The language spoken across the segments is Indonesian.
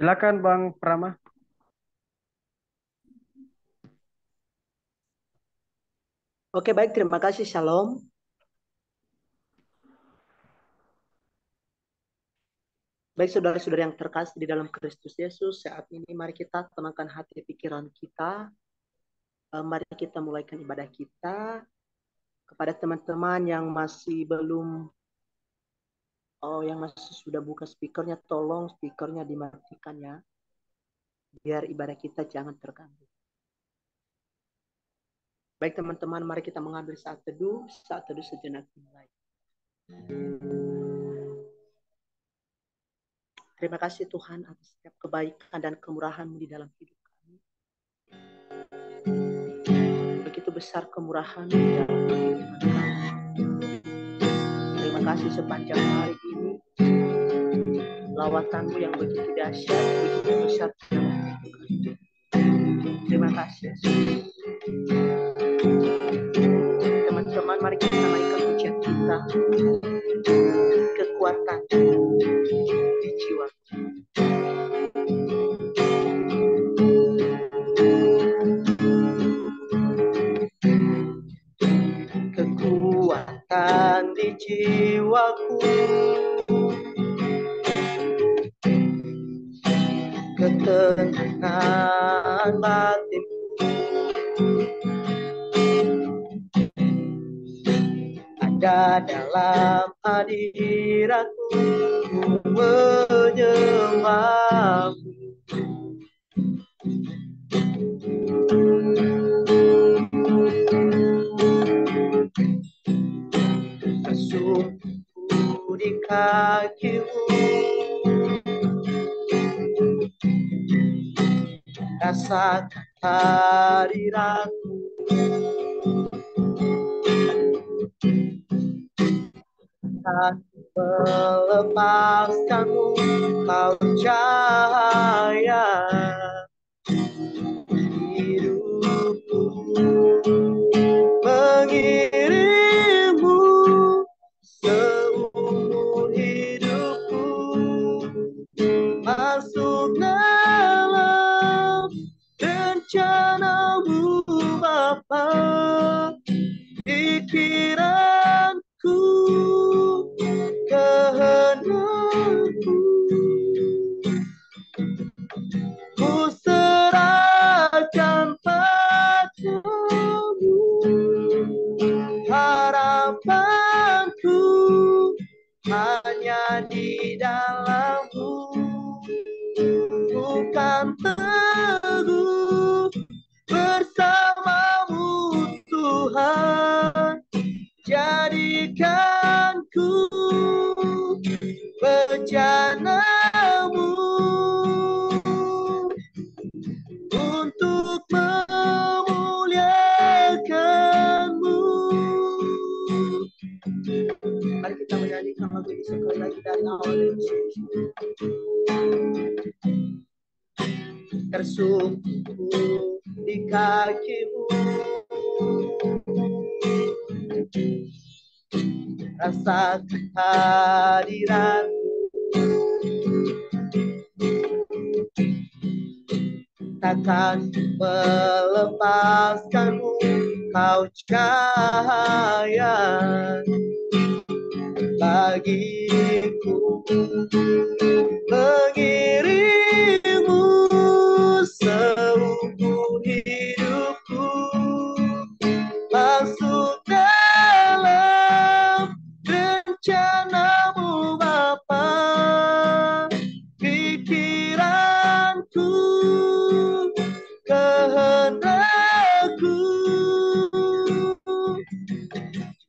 Silakan Bang Prama. Oke, baik. Terima kasih. Shalom. Baik, saudara-saudara yang terkasih di dalam Kristus Yesus, saat ini mari kita tenangkan hati pikiran kita. Mari kita mulaikan ibadah kita. Kepada teman-teman yang masih belum, yang masih sudah buka speakernya, tolong speakernya dimatikan ya, biar ibadah kita jangan terganggu. Baik teman-teman, mari kita mengambil saat teduh sejenak dimulai. Terima kasih Tuhan atas setiap kebaikan dan kemurahan-Mu di dalam hidup kami. Begitu besar kemurahan-Mu di dalam kehidupan kami. Terima kasih sepanjang hari ini. Lawatan-Mu yang begitu dahsyat, begitu besar di dalam hidup kami. Terima kasih Yesus. Teman-teman, mari kita naikkan pujian kita. Kekuatan di jiwa. Kekuatan di jiwaku, ketenangan batinku, ada dalam hadirat-Mu, menyembah-Mu. Tersungkur di kaki-Mu, rasakan hadirat-Mu. Tak melepaskan-Mu, Kau cahaya hidupku, mengirim-Mu seumur hidupku, masuk dalam rencana-Mu Bapa. Pikiranku, kehendakku, ku serahkan padamu. Harapanku hanya di dalam-Mu, bukan teguh bersama-Mu Tuhan. Jadikanku bencana-Mu untuk memuliakan-Mu. Mari kita menyanyikan lagu ini sekali lagi dari awal Yesus. Tersungkur di kaki-Mu, rasakan hadirat-Mu, takkan melepaskan-Mu, Kau cahaya bagiku, mengirim-Mu seumur hidupku, masuk dalam rencana-Mu Bapa. Pikiranku, kehendakku,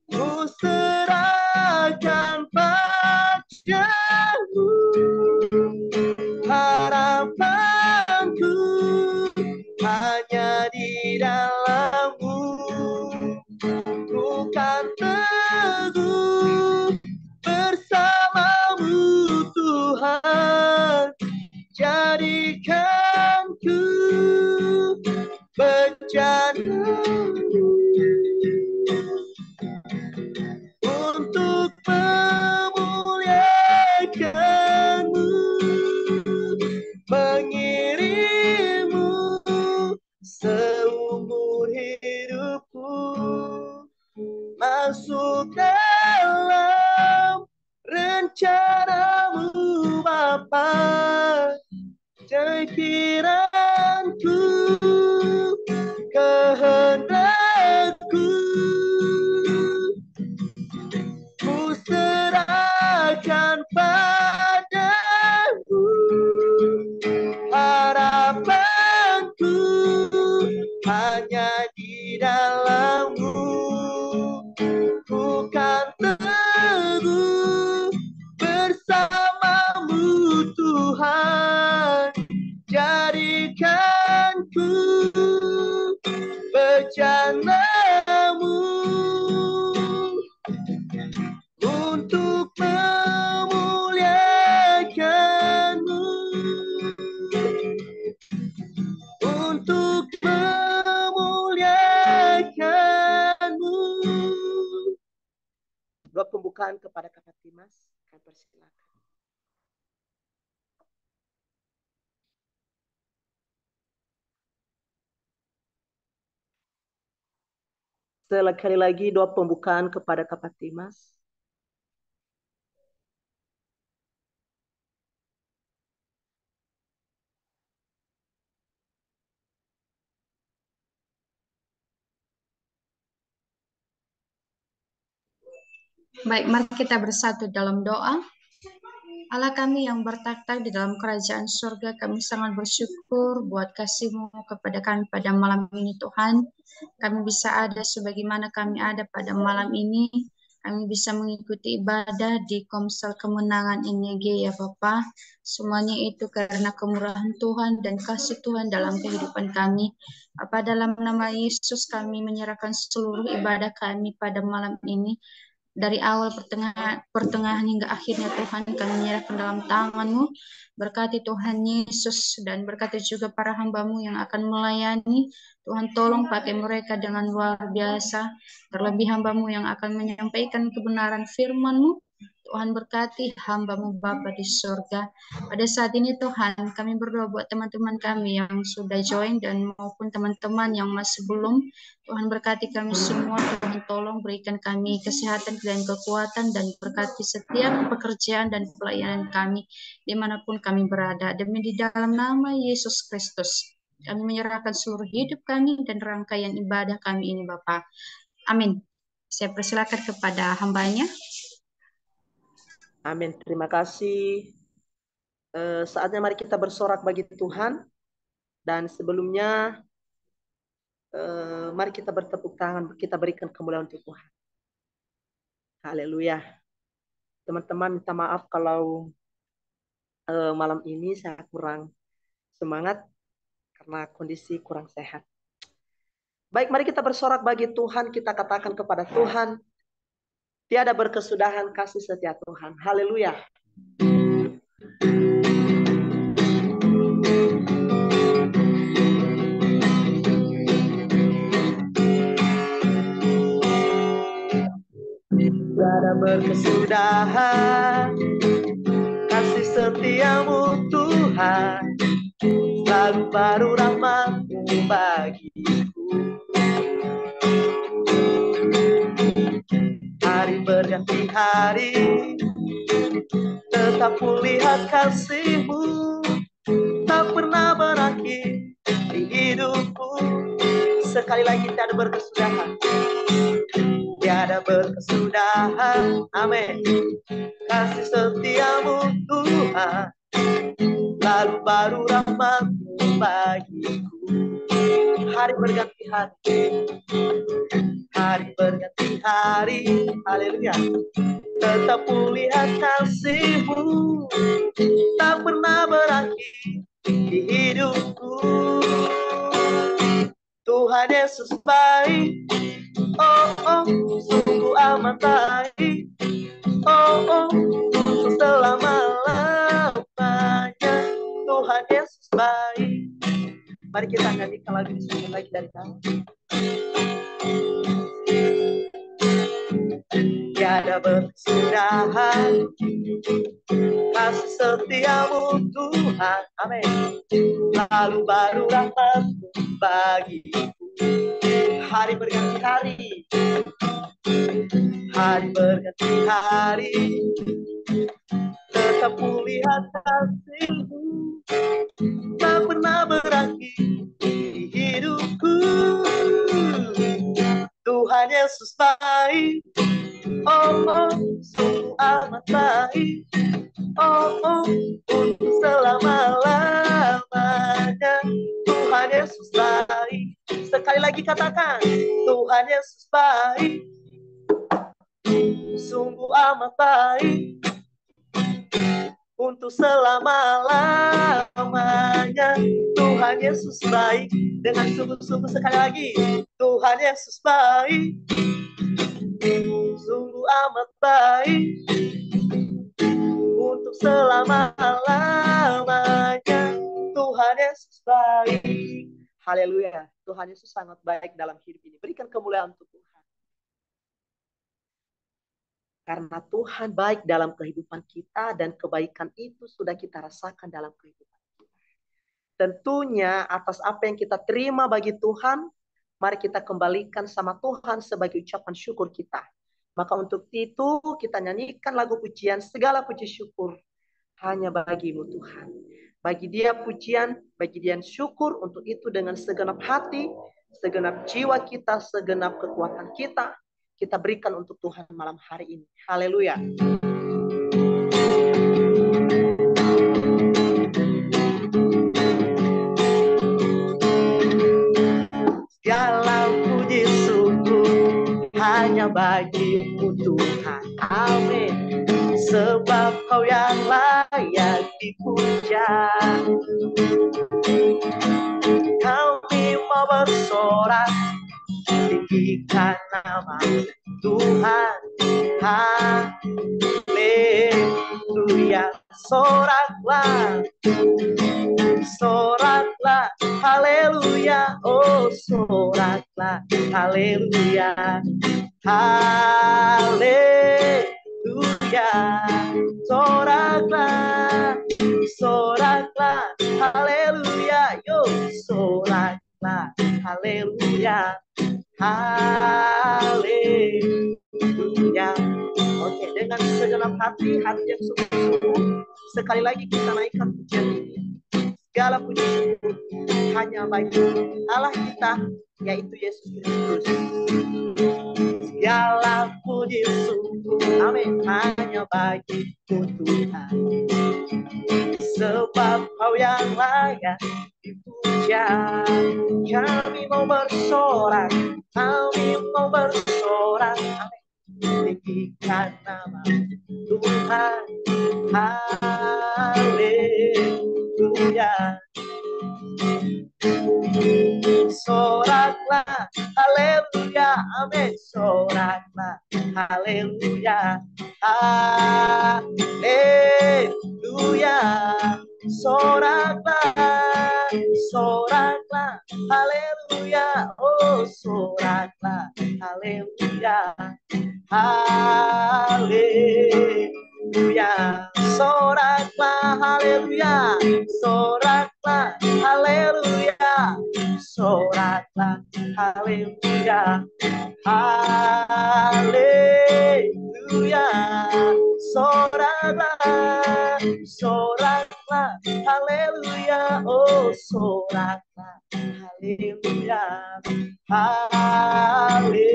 ku serahkan padamu. teguh bersamamu Tuhan, jadikanku bejanamu untuk memuliakanmu, untuk memuliakanmu. Doa pembukaan kepada Kakak Timas, kami persilakan. Sekali lagi doa pembukaan kepada Kakak Timas. Baik, mari kita bersatu dalam doa. Allah kami yang bertakhta di dalam kerajaan surga, kami sangat bersyukur buat kasih-Mu kepada kami pada malam ini Tuhan. Kami bisa ada sebagaimana kami ada pada malam ini. Kami bisa mengikuti ibadah di Komsel Kemenangan INYG ya Bapa. Semuanya itu karena kemurahan Tuhan dan kasih Tuhan dalam kehidupan kami. Bapa, dalam nama Yesus kami menyerahkan seluruh ibadah kami pada malam ini. Dari awal pertengahan hingga akhirnya Tuhan kami menyerahkan dalam tangan-Mu. Berkati Tuhan Yesus dan berkati juga para hamba-Mu yang akan melayani. Tuhan tolong pakai mereka dengan luar biasa. Terlebih hamba-Mu yang akan menyampaikan kebenaran firman-Mu. Tuhan berkati hamba-Mu Bapa di surga. Pada saat ini Tuhan kami berdoa buat teman-teman kami yang sudah join dan maupun teman-teman yang masih belum. Tuhan berkati kami semua, Tuhan tolong berikan kami kesehatan dan kekuatan dan berkati setiap pekerjaan dan pelayanan kami dimanapun kami berada. Demi di dalam nama Yesus Kristus, kami menyerahkan seluruh hidup kami dan rangkaian ibadah kami ini Bapak. Amin. Saya persilakan kepada hambanya. Amin. Terima kasih. Saatnya mari kita bersorak bagi Tuhan. Dan sebelumnya mari kita bertepuk tangan, kita berikan kemuliaan untuk Tuhan. Haleluya. Teman-teman minta maaf kalau malam ini saya kurang semangat karena kondisi kurang sehat. Baik, mari kita bersorak bagi Tuhan, kita katakan kepada Tuhan, tiada berkesudahan kasih setia Tuhan. Haleluya. Tiada berkesudahan kasih setiamu Tuhan, selalu baru rahmat-Mu bagiku. Hari berganti hari, tetap kulihat kasih-Mu, tak pernah berakhir di hidupku. Sekali lagi, tiada berkesudahan, tiada berkesudahan, amin. Kasih setiamu Tuhan, lalu baru rahmat-Mu bagiku. Hari berganti hari, hari berganti hari, haleluya. Tetap kulihat kasih-Mu, tak pernah berakhir di hidupku. Tuhan Yesus baik, oh oh, sungguh amat baik, oh oh, untuk selama-lamanya. Tuhan Yesus baik. Mari kita nyanyikan lagu ini lagi dari kami. Tiada berkesudahan kasih setiamu Tuhan, amin. Lalu baru rahmat-Mu bagiku. Hari berganti hari, hari berganti hari, tetap kulihat kasih-Mu, tak pernah berakhir di hidupku. Tuhan Yesus baik, oh oh, sungguh amat baik, oh oh, untuk selama-lamanya. Tuhan Yesus baik. Sekali lagi katakan, Tuhan Yesus baik, sungguh amat baik untuk selama-lamanya. Tuhan Yesus baik, dengan sungguh-sungguh sekali lagi. Tuhan Yesus baik, sungguh amat baik untuk selama-lamanya. Tuhan Yesus baik. Haleluya. Tuhan Yesus sangat baik dalam hidup ini. Berikan kemuliaan untuk Tuhan. Karena Tuhan baik dalam kehidupan kita dan kebaikan itu sudah kita rasakan dalam kehidupan kita. Tentunya atas apa yang kita terima bagi Tuhan, mari kita kembalikan sama Tuhan sebagai ucapan syukur kita. Maka untuk itu kita nyanyikan lagu pujian segala puji syukur hanya bagimu Tuhan. Bagi Dia pujian, bagi Dia syukur, untuk itu dengan segenap hati, segenap jiwa kita, segenap kekuatan kita, kita berikan untuk Tuhan malam hari ini. Haleluya. Segala puji syukur hanya bagimu Tuhan. Amin. Sebab Kau yang layak dipuja. Kami mau bersorak tinggikan nama Tuhan. Haleluya. Soraklah, soraklah, haleluya. Oh, soraklah, haleluya. Haleluya. Soraklah, soraklah, haleluya. Yo, soraklah, haleluya. Haleluya. Oke, dengan segenap hati, hati yang sungguh-sungguh, sekali lagi kita naikkan pujian ini. Segala puji syukur hanya bagi Allah kita, yaitu Yesus Kristus. Segala puji syukur, amin, hanya bagimu Tuhan. Sebab Kau yang layak dipuja. Kami mau bersorak, kami mau bersorak, amin, tinggikan nama Tuhan. Haleluya. Soraklah, haleluya, amin. Soraklah, haleluya. Haleluya. Soraklah, soraklah, haleluya. Oh, soraklah, haleluya. Haleluya. Soraklah, haleluya. Soraklah, haleluya. Soraklah, haleluya. Haleluya. Soraklah, soraklah, haleluya. Oh, soraklah, haleluya. Haleluya.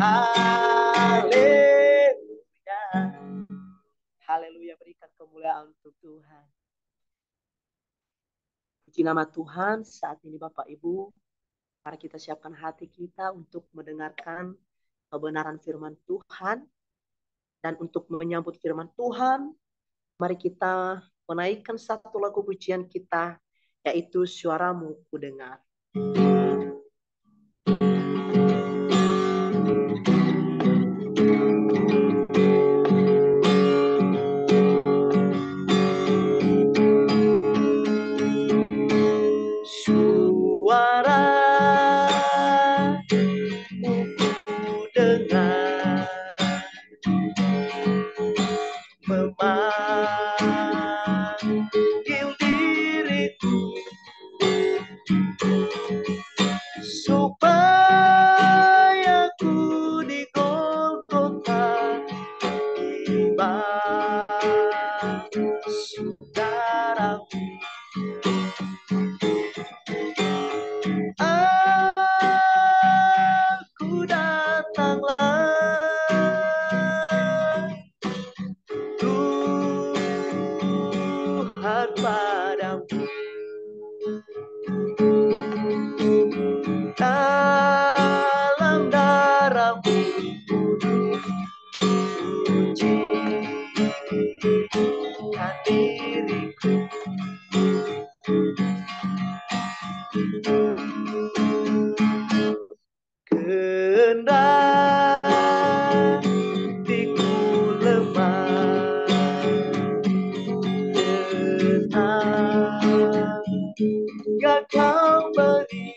Haleluya. Haleluya. Berikan kemuliaan untuk Tuhan. Puji nama Tuhan. Saat ini Bapak Ibu, mari kita siapkan hati kita untuk mendengarkan kebenaran firman Tuhan. Dan untuk menyambut firman Tuhan, mari kita menaikkan satu lagu pujian kita, yaitu Suaramu Kudengar. hatiku lemah, tetangga kau beri,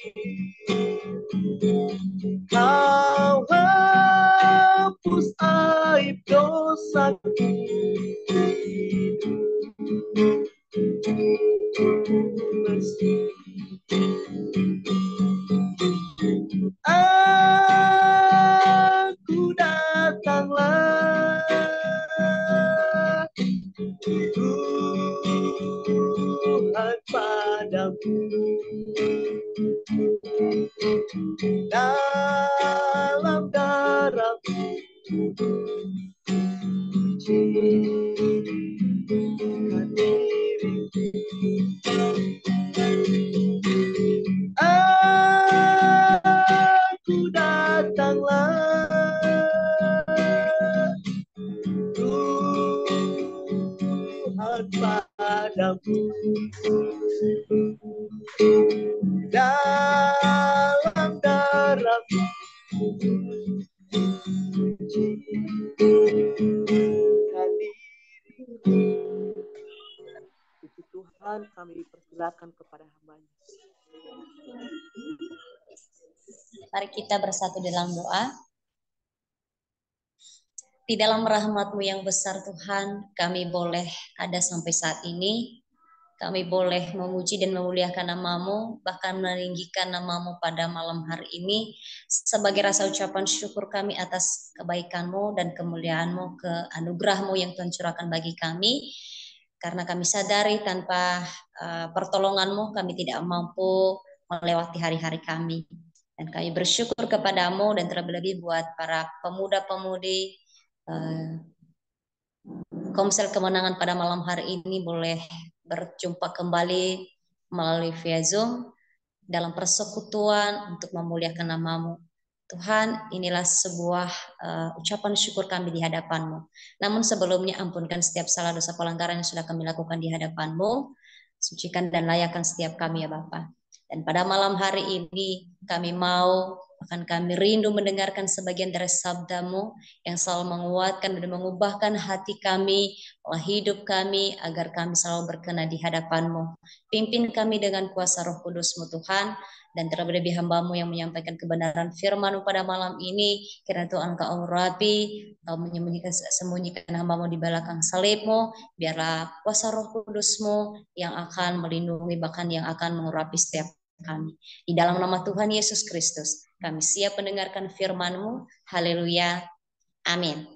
kau hapus aib dosaku, bersih. Aku datanglah, Tuhan padamu, dalam darah-Mu sucikan diriku. Aku datanglah, Tuhan padamu, dalam darah-Mu sucikan diriku. Puji Tuhan, kami persilakan kepada hamba-Nya. Mari kita bersatu dalam doa. Di dalam rahmat-Mu yang besar Tuhan, kami boleh ada sampai saat ini. Kami boleh memuji dan memuliakan nama-Mu, bahkan meninggikan nama-Mu pada malam hari ini, sebagai rasa ucapan syukur kami atas kebaikan-Mu dan kemuliaan-Mu, anugerah-Mu yang Tuhan curahkan bagi kami. Karena kami sadari tanpa pertolongan-Mu, kami tidak mampu melewati hari-hari kami. Dan kami bersyukur kepadamu dan terlebih-lebih buat para pemuda-pemudi Komsel Kemenangan pada malam hari ini boleh berjumpa kembali melalui via Zoom dalam persekutuan untuk memuliakan nama-Mu. Tuhan, inilah sebuah ucapan syukur kami di hadapan-Mu. Namun sebelumnya ampunkan setiap salah dosa pelanggaran yang sudah kami lakukan di hadapan-Mu. Sucikan dan layakkan setiap kami ya Bapa. Dan pada malam hari ini kami mau, akan kami rindu mendengarkan sebagian dari sabda-Mu yang selalu menguatkan dan mengubahkan hati kami, pola hidup kami, agar kami selalu berkenan di hadapan-Mu. Pimpin kami dengan kuasa Roh Kudus-Mu Tuhan, dan terlebih hamba-Mu yang menyampaikan kebenaran firman-Mu pada malam ini, kiranya Tuhan Engkau urapi, Engkau sembunyikan hamba-Mu di belakang salib-Mu, biarlah kuasa Roh Kudus-Mu yang akan melindungi, bahkan yang akan mengurapi setiap kami. Di dalam nama Tuhan Yesus Kristus, kami siap mendengarkan firman-Mu. Haleluya. Amin.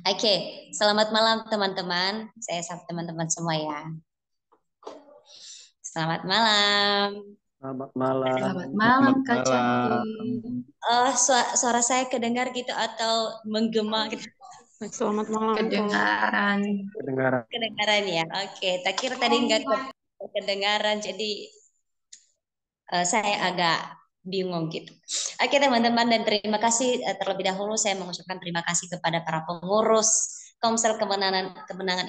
Oke, selamat malam teman-teman. Saya sapa teman-teman semua ya. Selamat malam. Selamat malam. Selamat malam, Kak Cantik. Suara saya kedengar gitu atau menggema gitu? Selamat malam. Kedengaran. Kedengaran ya. Oke, tak kira tadi nggak kedengaran, jadi saya agak bingung gitu. Oke teman-teman, dan terima kasih terlebih dahulu saya mengucapkan terima kasih kepada para pengurus Komsel Kemenangan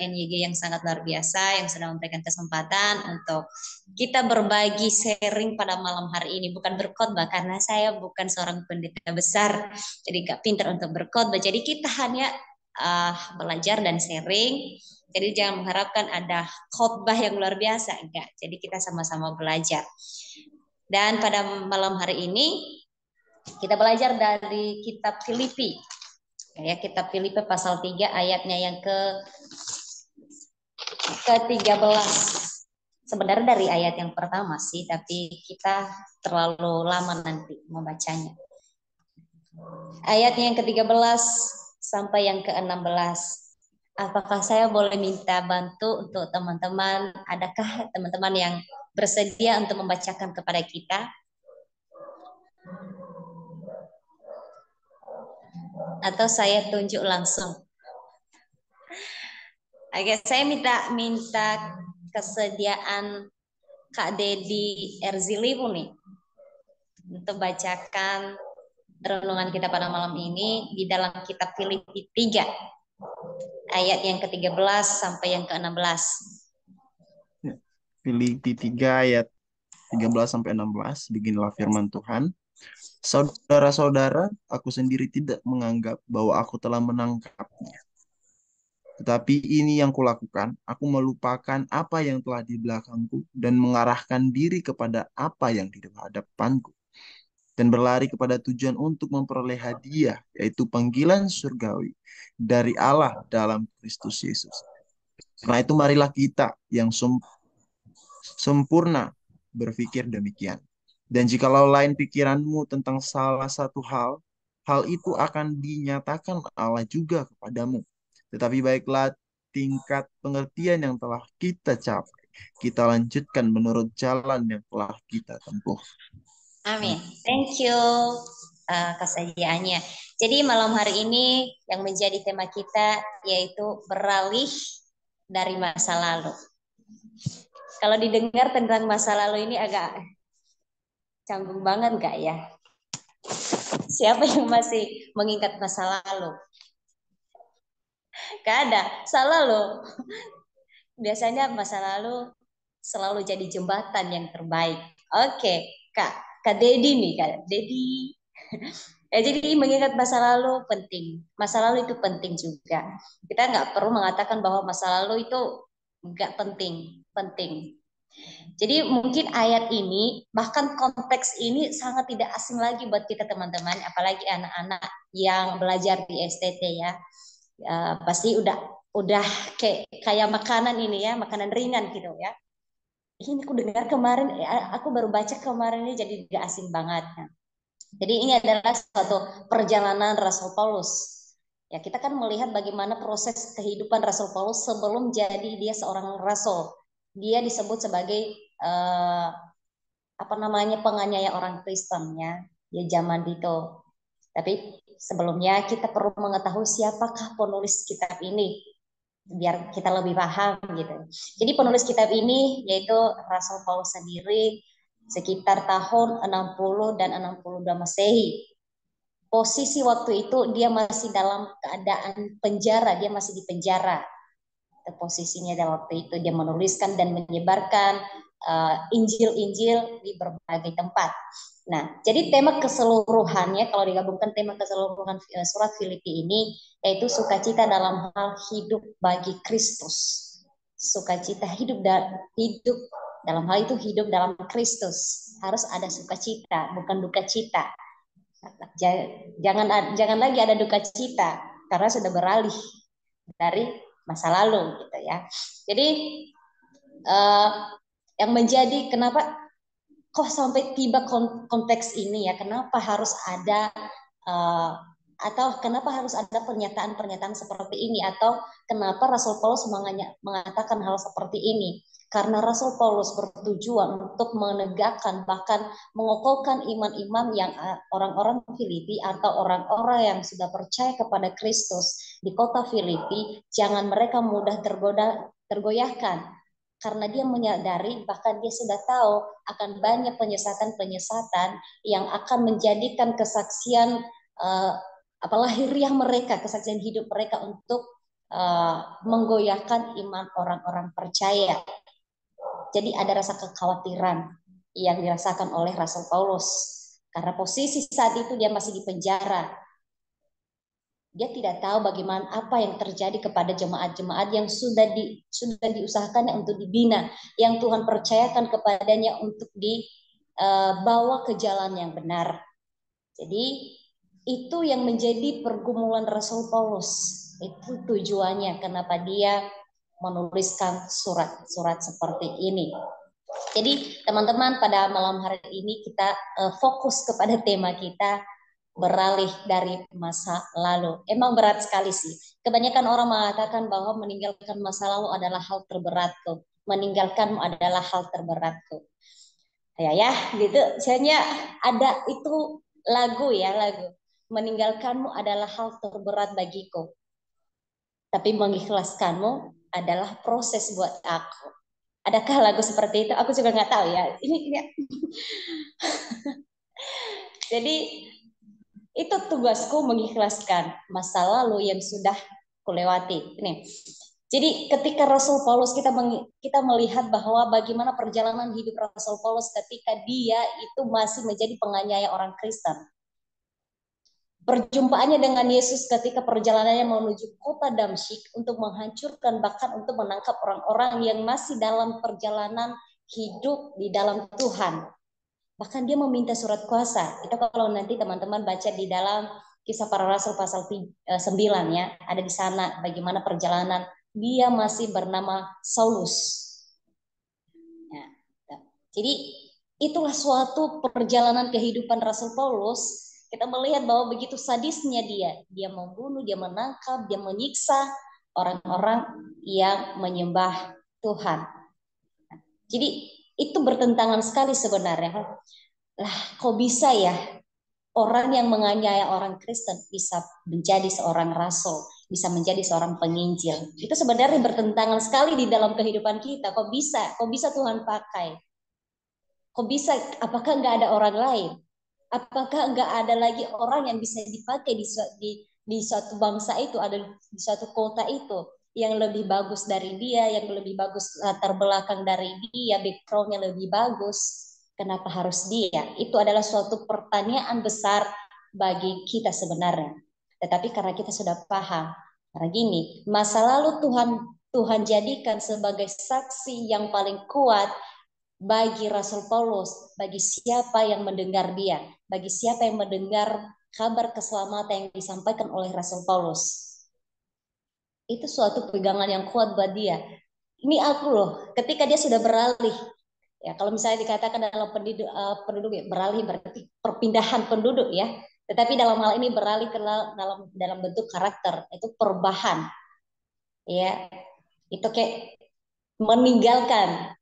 NYG yang sangat luar biasa, yang sudah memberikan kesempatan untuk kita berbagi sharing pada malam hari ini. Bukan berkhotbah karena saya bukan seorang pendeta besar, jadi gak pintar untuk berkhotbah. Jadi kita hanya belajar dan sharing. Jadi jangan mengharapkan ada khotbah yang luar biasa, enggak. Jadi kita sama-sama belajar. Dan pada malam hari ini kita belajar dari kitab Filipi. Ya, kitab Filipi pasal 3 ayatnya yang ke-13. Sebenarnya dari ayat yang pertama sih, tapi kita terlalu lama nanti membacanya. Ayatnya yang ke-13 sampai yang ke-16. Apakah saya boleh minta bantu untuk teman-teman? Adakah teman-teman yang bersedia untuk membacakan kepada kita? Atau saya tunjuk langsung? Oke, saya minta kesediaan Kak Dedi Erzilibu nih untuk bacakan renungan kita pada malam ini di dalam kitab Filipi 3 ayat yang ke-13 sampai yang ke-16. Filipi 3 ayat 13 sampai 16, beginilah firman Tuhan. Saudara-saudara, aku sendiri tidak menganggap bahwa aku telah menangkapnya. Tetapi ini yang kulakukan, aku melupakan apa yang telah di belakangku dan mengarahkan diri kepada apa yang di hadapanku. Dan berlari kepada tujuan untuk memperoleh hadiah, yaitu panggilan surgawi dari Allah dalam Kristus Yesus. Karena itu marilah kita yang sempurna berpikir demikian. Dan jikalau lain pikiranmu tentang salah satu hal, hal itu akan dinyatakan Allah juga kepadamu. Tetapi baiklah tingkat pengertian yang telah kita capai, kita lanjutkan menurut jalan yang telah kita tempuh. Amin. Thank you kesajiannya. Jadi malam hari ini yang menjadi tema kita yaitu beralih dari masa lalu. Kalau didengar tentang masa lalu ini agak canggung banget nggak ya? Siapa yang masih mengingat masa lalu? Gak ada, salah loh. Biasanya masa lalu selalu jadi jembatan yang terbaik. Oke, Kak Dedi nih, Kak Dedi. Jadi mengingat masa lalu penting. Masa lalu itu penting juga. Kita nggak perlu mengatakan bahwa masa lalu itu nggak penting. Penting. Jadi mungkin ayat ini, bahkan konteks ini sangat tidak asing lagi buat kita teman-teman, apalagi anak-anak yang belajar di STT ya. Pasti udah kayak makanan ini ya, makanan ringan gitu ya. Ini aku dengar kemarin, aku baru baca kemarin ini jadi gak asing banget. Jadi ini adalah suatu perjalanan Rasul Paulus. Ya, kita kan melihat bagaimana proses kehidupan Rasul Paulus sebelum jadi dia seorang rasul. Dia disebut sebagai penganiaya orang Kristen ya, dia zaman itu. Tapi sebelumnya kita perlu mengetahui siapakah penulis kitab ini biar kita lebih paham gitu. Jadi penulis kitab ini yaitu Rasul Paulus sendiri sekitar tahun 60 dan 62 Masehi. Posisi waktu itu dia masih dalam keadaan penjara, dia masih di penjara. Posisinya dalam waktu itu dia menuliskan dan menyebarkan Injil-Injil di berbagai tempat. Nah, jadi tema keseluruhannya kalau digabungkan tema keseluruhan surat Filipi ini yaitu sukacita dalam hal hidup bagi Kristus. Sukacita hidup dalam hal itu hidup dalam Kristus. Harus ada sukacita, bukan duka cita. Jangan lagi ada duka cita karena sudah beralih dari masa lalu gitu ya. Jadi yang menjadi kenapa kok sampai tiba konteks ini ya, kenapa harus ada atau kenapa harus ada pernyataan-pernyataan seperti ini, atau kenapa Rasul Paulus mengatakan hal seperti ini? Karena Rasul Paulus bertujuan untuk menegakkan bahkan mengokohkan iman-iman yang orang-orang Filipi atau orang-orang yang sudah percaya kepada Kristus di kota Filipi, jangan mereka mudah tergoyahkan. Karena dia menyadari, bahkan dia sudah tahu akan banyak penyesatan-penyesatan yang akan menjadikan kesaksian lahiriah mereka, kesaksian hidup mereka untuk menggoyahkan iman orang-orang percaya. Jadi ada rasa kekhawatiran yang dirasakan oleh Rasul Paulus. Karena posisi saat itu dia masih di penjara. Dia tidak tahu bagaimana apa yang terjadi kepada jemaat-jemaat yang sudah diusahakannya untuk dibina, yang Tuhan percayakan kepadanya untuk dibawa ke jalan yang benar. Jadi itu yang menjadi pergumulan Rasul Paulus. Itu tujuannya kenapa dia menuliskan surat-surat seperti ini. Jadi teman-teman, pada malam hari ini kita fokus kepada tema kita, beralih dari masa lalu. Emang berat sekali sih. Kebanyakan orang mengatakan bahwa meninggalkan masa lalu adalah hal terberatku. Meninggalkanmu adalah hal terberatku. Ya, gitu. Misalnya ada itu lagu. Meninggalkanmu adalah hal terberat bagiku. Tapi mengikhlaskanmu adalah proses buat aku. Adakah lagu seperti itu? Aku juga nggak tahu ya. Ini. Jadi itu tugasku mengikhlaskan masa lalu yang sudah kulewati. Ini Jadi ketika Rasul Paulus kita melihat bahwa bagaimana perjalanan hidup Rasul Paulus ketika dia itu masih menjadi penganiaya orang Kristen. Perjumpaannya dengan Yesus ketika perjalanannya menuju kota Damsyik untuk menghancurkan bahkan untuk menangkap orang-orang yang masih dalam perjalanan hidup di dalam Tuhan. Bahkan dia meminta surat kuasa. Itu kalau nanti teman-teman baca di dalam Kisah Para Rasul pasal 9 ya, ada di sana bagaimana perjalanan dia masih bernama Saulus. Ya. Jadi itulah suatu perjalanan kehidupan Rasul Paulus. Kita melihat bahwa begitu sadisnya dia membunuh, dia menangkap, dia menyiksa orang-orang yang menyembah Tuhan. Jadi itu bertentangan sekali sebenarnya. Lah, kok bisa ya orang yang menganiaya orang Kristen bisa menjadi seorang rasul, bisa menjadi seorang penginjil? Itu sebenarnya bertentangan sekali di dalam kehidupan kita. Kok bisa? Kok bisa Tuhan pakai? Kok bisa? Apakah nggak ada orang lain? Apakah nggak ada lagi orang yang bisa dipakai di suatu bangsa itu, ada di suatu kota itu yang lebih bagus dari dia, yang lebih bagus latar belakang dari dia, backgroundnya lebih bagus? Kenapa harus dia? Itu adalah suatu pertanyaan besar bagi kita sebenarnya. Tetapi karena kita sudah paham, karena gini, masa lalu Tuhan jadikan sebagai saksi yang paling kuat bagi Rasul Paulus, bagi siapa yang mendengar dia, bagi siapa yang mendengar kabar keselamatan yang disampaikan oleh Rasul Paulus. Itu suatu pegangan yang kuat buat dia. Ini aku loh, ketika dia sudah beralih, ya kalau misalnya dikatakan dalam penduduk ya, beralih berarti perpindahan penduduk ya, tetapi dalam hal ini beralih ke dalam bentuk karakter, itu perubahan, ya, itu kayak meninggalkan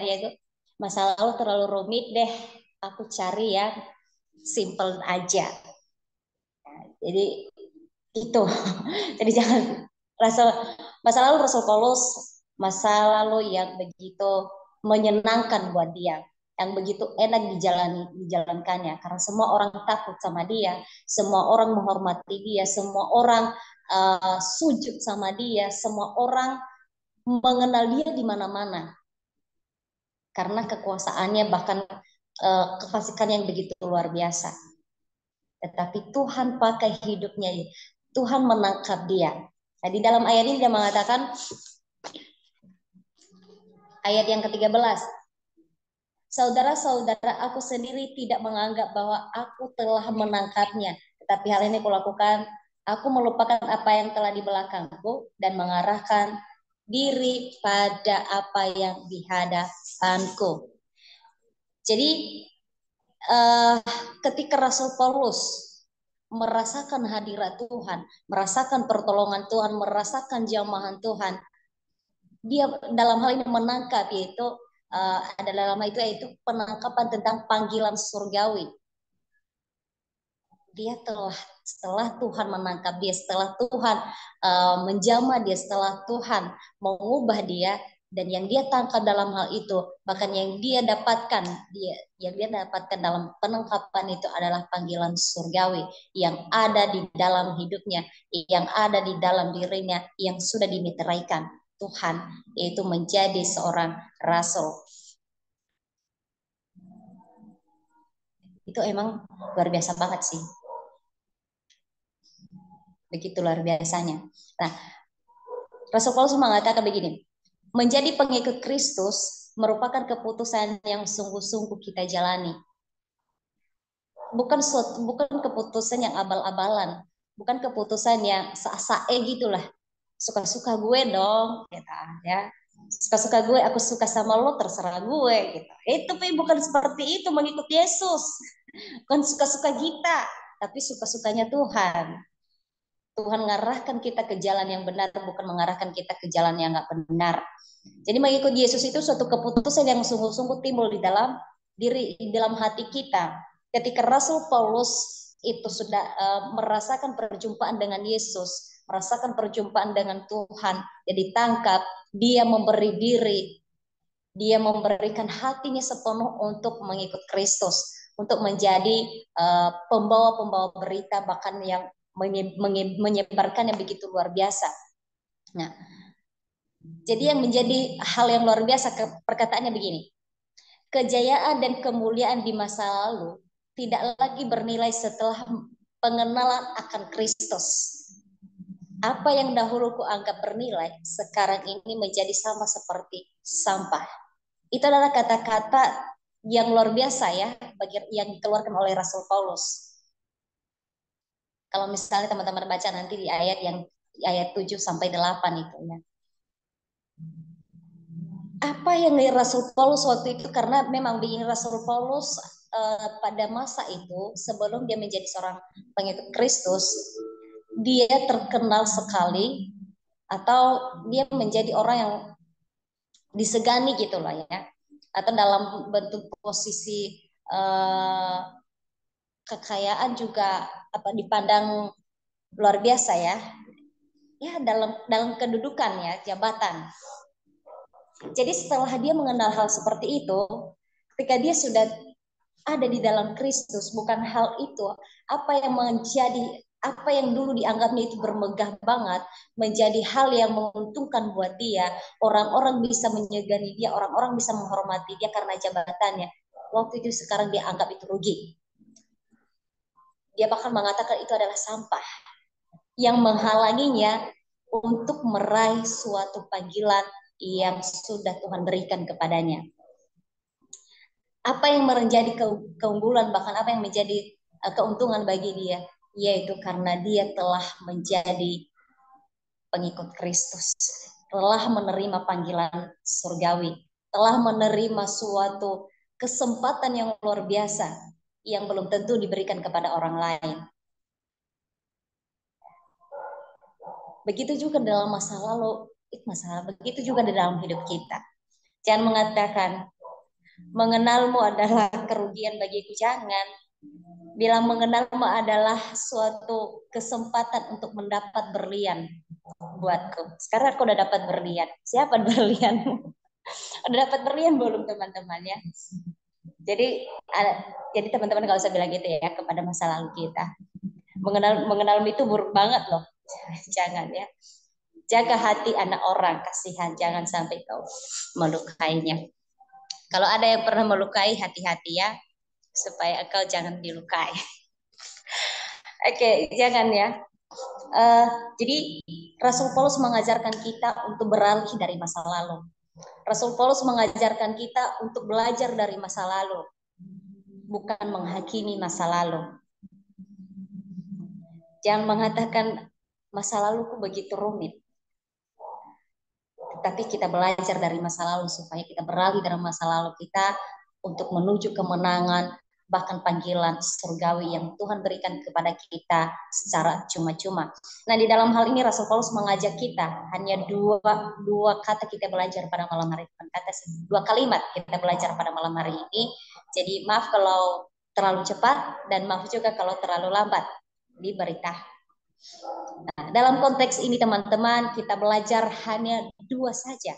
yaitu masa lalu terlalu rumit deh, aku cari yang simple aja. Nah, jadi itu jadi jangan masa lalu Rasul Paulus, masa lalu yang begitu menyenangkan buat dia, yang begitu enak dijalankannya karena semua orang takut sama dia, semua orang menghormati dia, semua orang sujud sama dia, semua orang mengenal dia di mana-mana karena kekuasaannya bahkan kefasikan yang begitu luar biasa. Tetapi Tuhan pakai hidupnya, Tuhan menangkap dia. Nah, di dalam ayat ini dia mengatakan, ayat yang ke-13, saudara-saudara, aku sendiri tidak menganggap bahwa aku telah menangkapnya, tetapi hal ini kulakukan, aku melupakan apa yang telah di belakangku dan mengarahkan diri pada apa yang di hadapanku. Jadi ketika Rasul Paulus merasakan hadirat Tuhan, merasakan pertolongan Tuhan, merasakan jamahan Tuhan, dia dalam hal ini menangkap, yaitu ada dalam hal itu yaitu penangkapan tentang panggilan surgawi. Dia setelah Tuhan menangkap dia, setelah Tuhan menjamah dia, setelah Tuhan mengubah dia, dan yang dia tangkap dalam hal itu, bahkan yang dia dapatkan dalam penangkapan itu adalah panggilan surgawi yang ada di dalam hidupnya, yang ada di dalam dirinya, yang sudah dimeteraikan Tuhan, yaitu menjadi seorang rasul. Itu emang luar biasa banget sih. Begitu luar biasanya. Nah, Rasul Paulus mengatakan begini, menjadi pengikut Kristus merupakan keputusan yang sungguh-sungguh kita jalani. Bukan keputusan yang abal-abalan, bukan keputusan yang sae gitulah. Suka-suka gue dong, gitu ya. Suka-suka gue, aku suka sama lo, terserah gue, gitu. Itu bukan seperti itu mengikut Yesus. Bukan suka-suka kita, tapi suka-sukanya Tuhan. Tuhan mengarahkan kita ke jalan yang benar, bukan mengarahkan kita ke jalan yang nggak benar. Jadi mengikuti Yesus itu suatu keputusan yang sungguh-sungguh timbul di dalam hati kita. Ketika Rasul Paulus itu sudah merasakan perjumpaan dengan Yesus, merasakan perjumpaan dengan Tuhan, dia ditangkap, dia memberi diri, dia memberikan hatinya sepenuh untuk mengikut Kristus, untuk menjadi pembawa-pembawa berita, bahkan yang menyebarkan yang begitu luar biasa. Nah, jadi yang menjadi hal yang luar biasa perkataannya begini. Kejayaan dan kemuliaan di masa lalu tidak lagi bernilai setelah pengenalan akan Kristus. Apa yang dahulu kuanggap bernilai, sekarang ini menjadi sama seperti sampah. Itu adalah kata-kata yang luar biasa ya, yang dikeluarkan oleh Rasul Paulus. Kalau misalnya teman-teman baca nanti di ayat 7 sampai 8 itu ya. Apa yang Rasul Paulus waktu itu, karena memang begini, Rasul Paulus pada masa itu sebelum dia menjadi seorang pengikut Kristus, dia terkenal sekali atau dia menjadi orang yang disegani gitu lah ya, atau dalam bentuk posisi kekayaan juga dipandang luar biasa ya dalam kedudukan ya, jabatan. Jadi setelah dia mengenal hal seperti itu, ketika dia sudah ada di dalam Kristus, bukan hal itu apa yang dulu dianggapnya itu bermegah banget, menjadi hal yang menguntungkan buat dia. Orang-orang bisa menyegani dia, orang-orang bisa menghormati dia karena jabatannya. Waktu itu sekarang dia anggap itu rugi. Dia bahkan mengatakan itu adalah sampah yang menghalanginya untuk meraih suatu panggilan yang sudah Tuhan berikan kepadanya. Apa yang menjadi keunggulan, bahkan apa yang menjadi keuntungan bagi dia, yaitu karena dia telah menjadi pengikut Kristus, telah menerima panggilan surgawi, telah menerima suatu kesempatan yang luar biasa yang belum tentu diberikan kepada orang lain. Begitu juga dalam masa lalu, begitu juga di dalam hidup kita. Jangan mengatakan mengenalmu adalah kerugian bagiku, jangan. Bila mengenalmu adalah suatu kesempatan untuk mendapat berlian buatku. Sekarang aku udah dapat berlian. Siapa berlian? Udah dapat berlian belum teman-teman ya? Jadi teman-teman gak usah bilang gitu ya kepada masa lalu kita. Mengenalmu itu buruk banget loh. Jangan ya. Jaga hati anak orang, kasihan, jangan sampai kau melukainya. Kalau ada yang pernah melukai, hati-hati ya, supaya engkau jangan dilukai. Oke, jangan ya. Jadi Rasul Paulus mengajarkan kita untuk beralih dari masa lalu. Rasul Paulus mengajarkan kita untuk belajar dari masa lalu, bukan menghakimi masa lalu. Jangan mengatakan masa laluku begitu rumit. Tapi kita belajar dari masa lalu supaya kita beralih dari masa lalu kita untuk menuju kemenangan, bahkan panggilan surgawi yang Tuhan berikan kepada kita secara cuma-cuma. Nah, di dalam hal ini Rasul Paulus mengajak kita, hanya dua kata kita belajar pada malam hari ini, dua kalimat kita belajar pada malam hari ini. Jadi maaf kalau terlalu cepat dan maaf juga kalau terlalu lambat diberitahu. Nah, dalam konteks ini teman-teman, kita belajar hanya dua saja.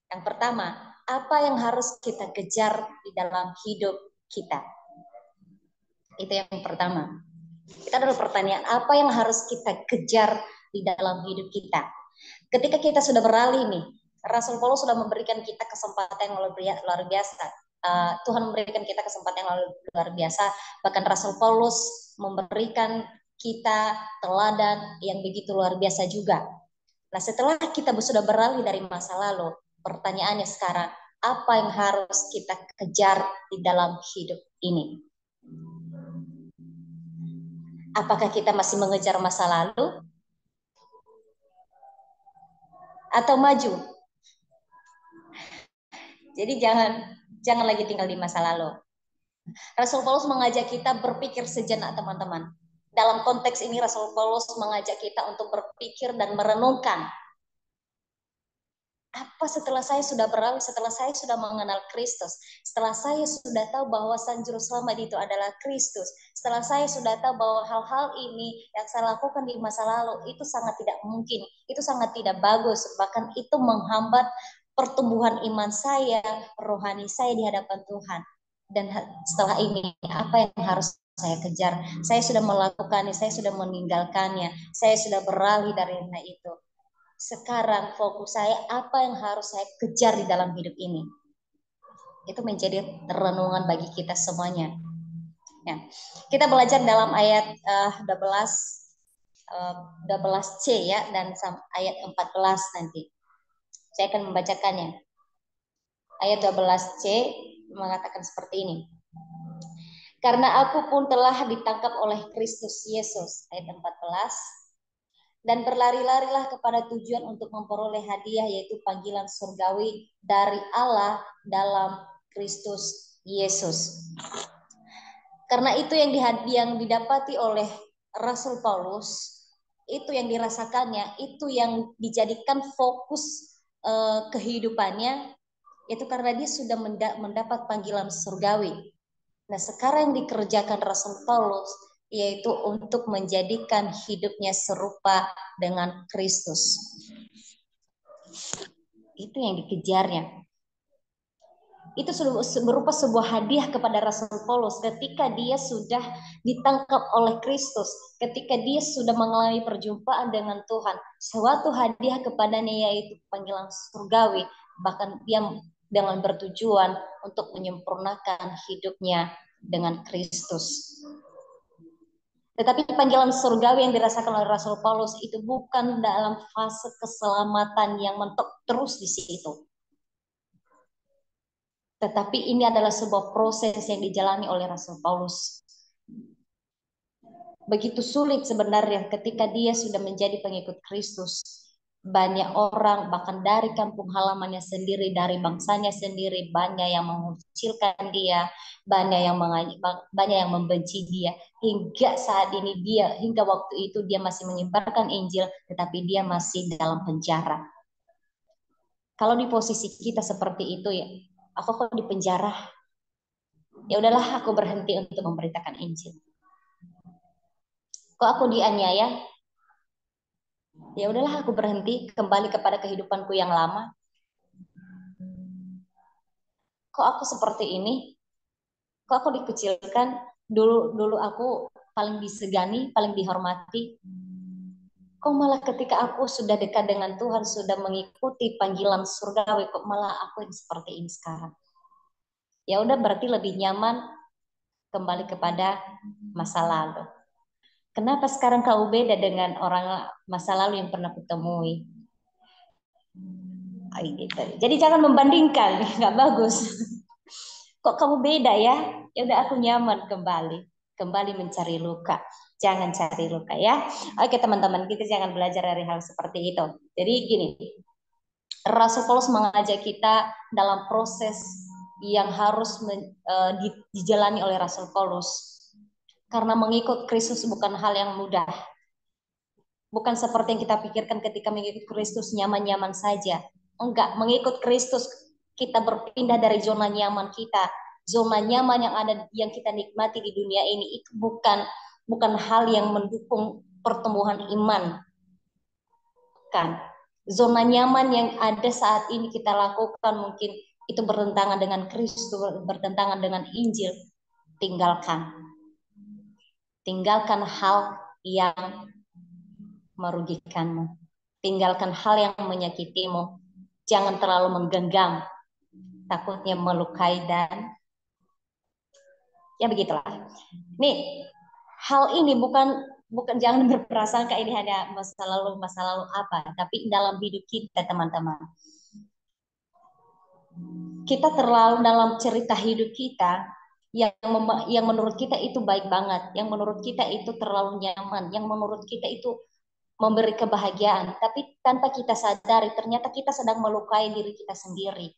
Yang pertama, apa yang harus kita kejar di dalam hidup kita? Itu yang pertama. Kita ada pertanyaan, apa yang harus kita kejar di dalam hidup kita? Ketika kita sudah beralih nih, Rasul Paulus sudah memberikan kita kesempatan yang luar biasa. Tuhan memberikan kita kesempatan yang luar biasa. Bahkan Rasul Paulus memberikan kita teladan yang begitu luar biasa juga. Nah, setelah kita sudah beralih dari masa lalu, pertanyaannya sekarang, apa yang harus kita kejar di dalam hidup ini? Apakah kita masih mengejar masa lalu? Atau maju? Jadi jangan lagi tinggal di masa lalu. Rasul Paulus mengajak kita berpikir sejenak teman-teman. Dalam konteks ini Rasul Paulus mengajak kita untuk berpikir dan merenungkan. Apa setelah saya sudah beralih, setelah saya sudah mengenal Kristus, setelah saya sudah tahu bahwa Sang Juru Selamat itu adalah Kristus, setelah saya sudah tahu bahwa hal-hal ini yang saya lakukan di masa lalu itu sangat tidak mungkin, itu sangat tidak bagus, bahkan itu menghambat pertumbuhan iman saya, rohani saya di hadapan Tuhan. Dan setelah ini, apa yang harus saya kejar. Saya sudah melakukannya, saya sudah meninggalkannya, saya sudah beralih dari itu. Sekarang fokus saya apa yang harus saya kejar di dalam hidup ini. Itu menjadi renungan bagi kita semuanya. Ya. Kita belajar dalam ayat 12C ya, dan ayat 14 nanti. Saya akan membacakannya. Ayat 12C mengatakan seperti ini. Karena aku pun telah ditangkap oleh Kristus Yesus. Ayat 14. Dan berlari-larilah kepada tujuan untuk memperoleh hadiah, yaitu panggilan surgawi dari Allah dalam Kristus Yesus. Karena itu yang didapati oleh Rasul Paulus, itu yang dirasakannya, itu yang dijadikan fokus kehidupannya, itu karena dia sudah mendapat panggilan surgawi. Nah, sekarang yang dikerjakan Rasul Paulus yaitu untuk menjadikan hidupnya serupa dengan Kristus. Itu yang dikejarnya. Itu berupa sebuah hadiah kepada Rasul Paulus ketika dia sudah ditangkap oleh Kristus, ketika dia sudah mengalami perjumpaan dengan Tuhan. Suatu hadiah kepadanya yaitu panggilan surgawi, bahkan dia dengan bertujuan untuk menyempurnakan hidupnya dengan Kristus. Tetapi panggilan surgawi yang dirasakan oleh Rasul Paulus itu bukan dalam fase keselamatan yang mentok terus di situ. Tetapi ini adalah sebuah proses yang dijalani oleh Rasul Paulus. Begitu sulit sebenarnya ketika dia sudah menjadi pengikut Kristus. Banyak orang bahkan dari kampung halamannya sendiri, dari bangsanya sendiri, banyak yang mengucilkan dia, banyak yang membenci dia. Hingga saat ini hingga waktu itu dia masih menyebarkan Injil, tetapi dia masih dalam penjara. Kalau di posisi kita seperti itu ya, aku kok di penjara, ya udahlah aku berhenti untuk memberitakan Injil. Kok aku dianiaya, ya udahlah aku berhenti, kembali kepada kehidupanku yang lama. Kok aku seperti ini? Kok aku dikecilkan? Dulu aku paling disegani, paling dihormati. Kok malah ketika aku sudah dekat dengan Tuhan, sudah mengikuti panggilan surgawi, kok malah aku yang seperti ini sekarang? Ya udah, berarti lebih nyaman kembali kepada masa lalu. Kenapa sekarang kau beda dengan orang masa lalu yang pernah kutemui? Gitu. Jadi jangan membandingkan, nggak bagus. Kok kamu beda ya? Ya udah, aku nyaman kembali mencari luka. Jangan cari luka ya. Oke teman-teman, kita jangan belajar dari hal seperti itu. Jadi gini, Rasul Paulus mengajak kita dalam proses yang harus dijalani oleh Rasul Paulus. Karena mengikut Kristus bukan hal yang mudah. Bukan seperti yang kita pikirkan ketika mengikut Kristus nyaman-nyaman saja. Enggak, mengikut Kristus kita berpindah dari zona nyaman kita. Zona nyaman yang kita nikmati di dunia ini itu bukan hal yang mendukung pertumbuhan iman. Bukan. Zona nyaman yang ada saat ini kita lakukan mungkin itu bertentangan dengan Kristus, bertentangan dengan Injil. Tinggalkan hal yang merugikanmu. Tinggalkan hal yang menyakitimu. Jangan terlalu menggenggam. Takutnya melukai dan ya begitulah. Nih, hal ini bukan jangan berprasangka ini hanya masa lalu apa, tapi dalam hidup kita teman-teman. Kita terlalu dalam cerita hidup kita yang menurut kita itu baik banget, yang menurut kita itu terlalu nyaman, yang menurut kita itu memberi kebahagiaan, tapi tanpa kita sadari ternyata kita sedang melukai diri kita sendiri.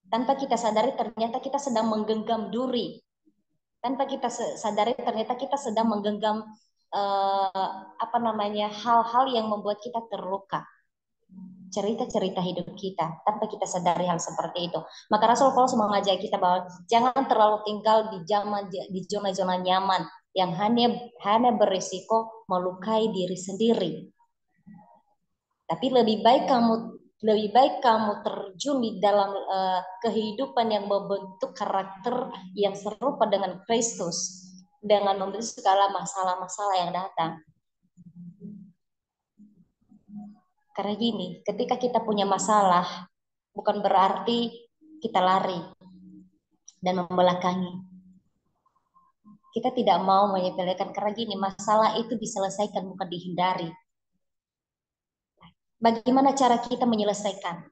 Tanpa kita sadari ternyata kita sedang menggenggam duri. Tanpa kita sadari ternyata kita sedang menggenggam hal-hal yang membuat kita terluka. Cerita-cerita hidup kita tanpa kita sadari hal seperti itu. Maka Rasul Paulus mengajak kita bahwa jangan terlalu tinggal di zona-zona nyaman yang hanya berisiko melukai diri sendiri. Tapi lebih baik kamu terjun di dalam kehidupan yang membentuk karakter yang serupa dengan Kristus. dengan memberi segala masalah-masalah yang datang. Karena gini, ketika kita punya masalah, bukan berarti kita lari dan membelakangi. Kita tidak mau menyepelekan, karena gini, masalah itu diselesaikan, bukan dihindari. Bagaimana cara kita menyelesaikan?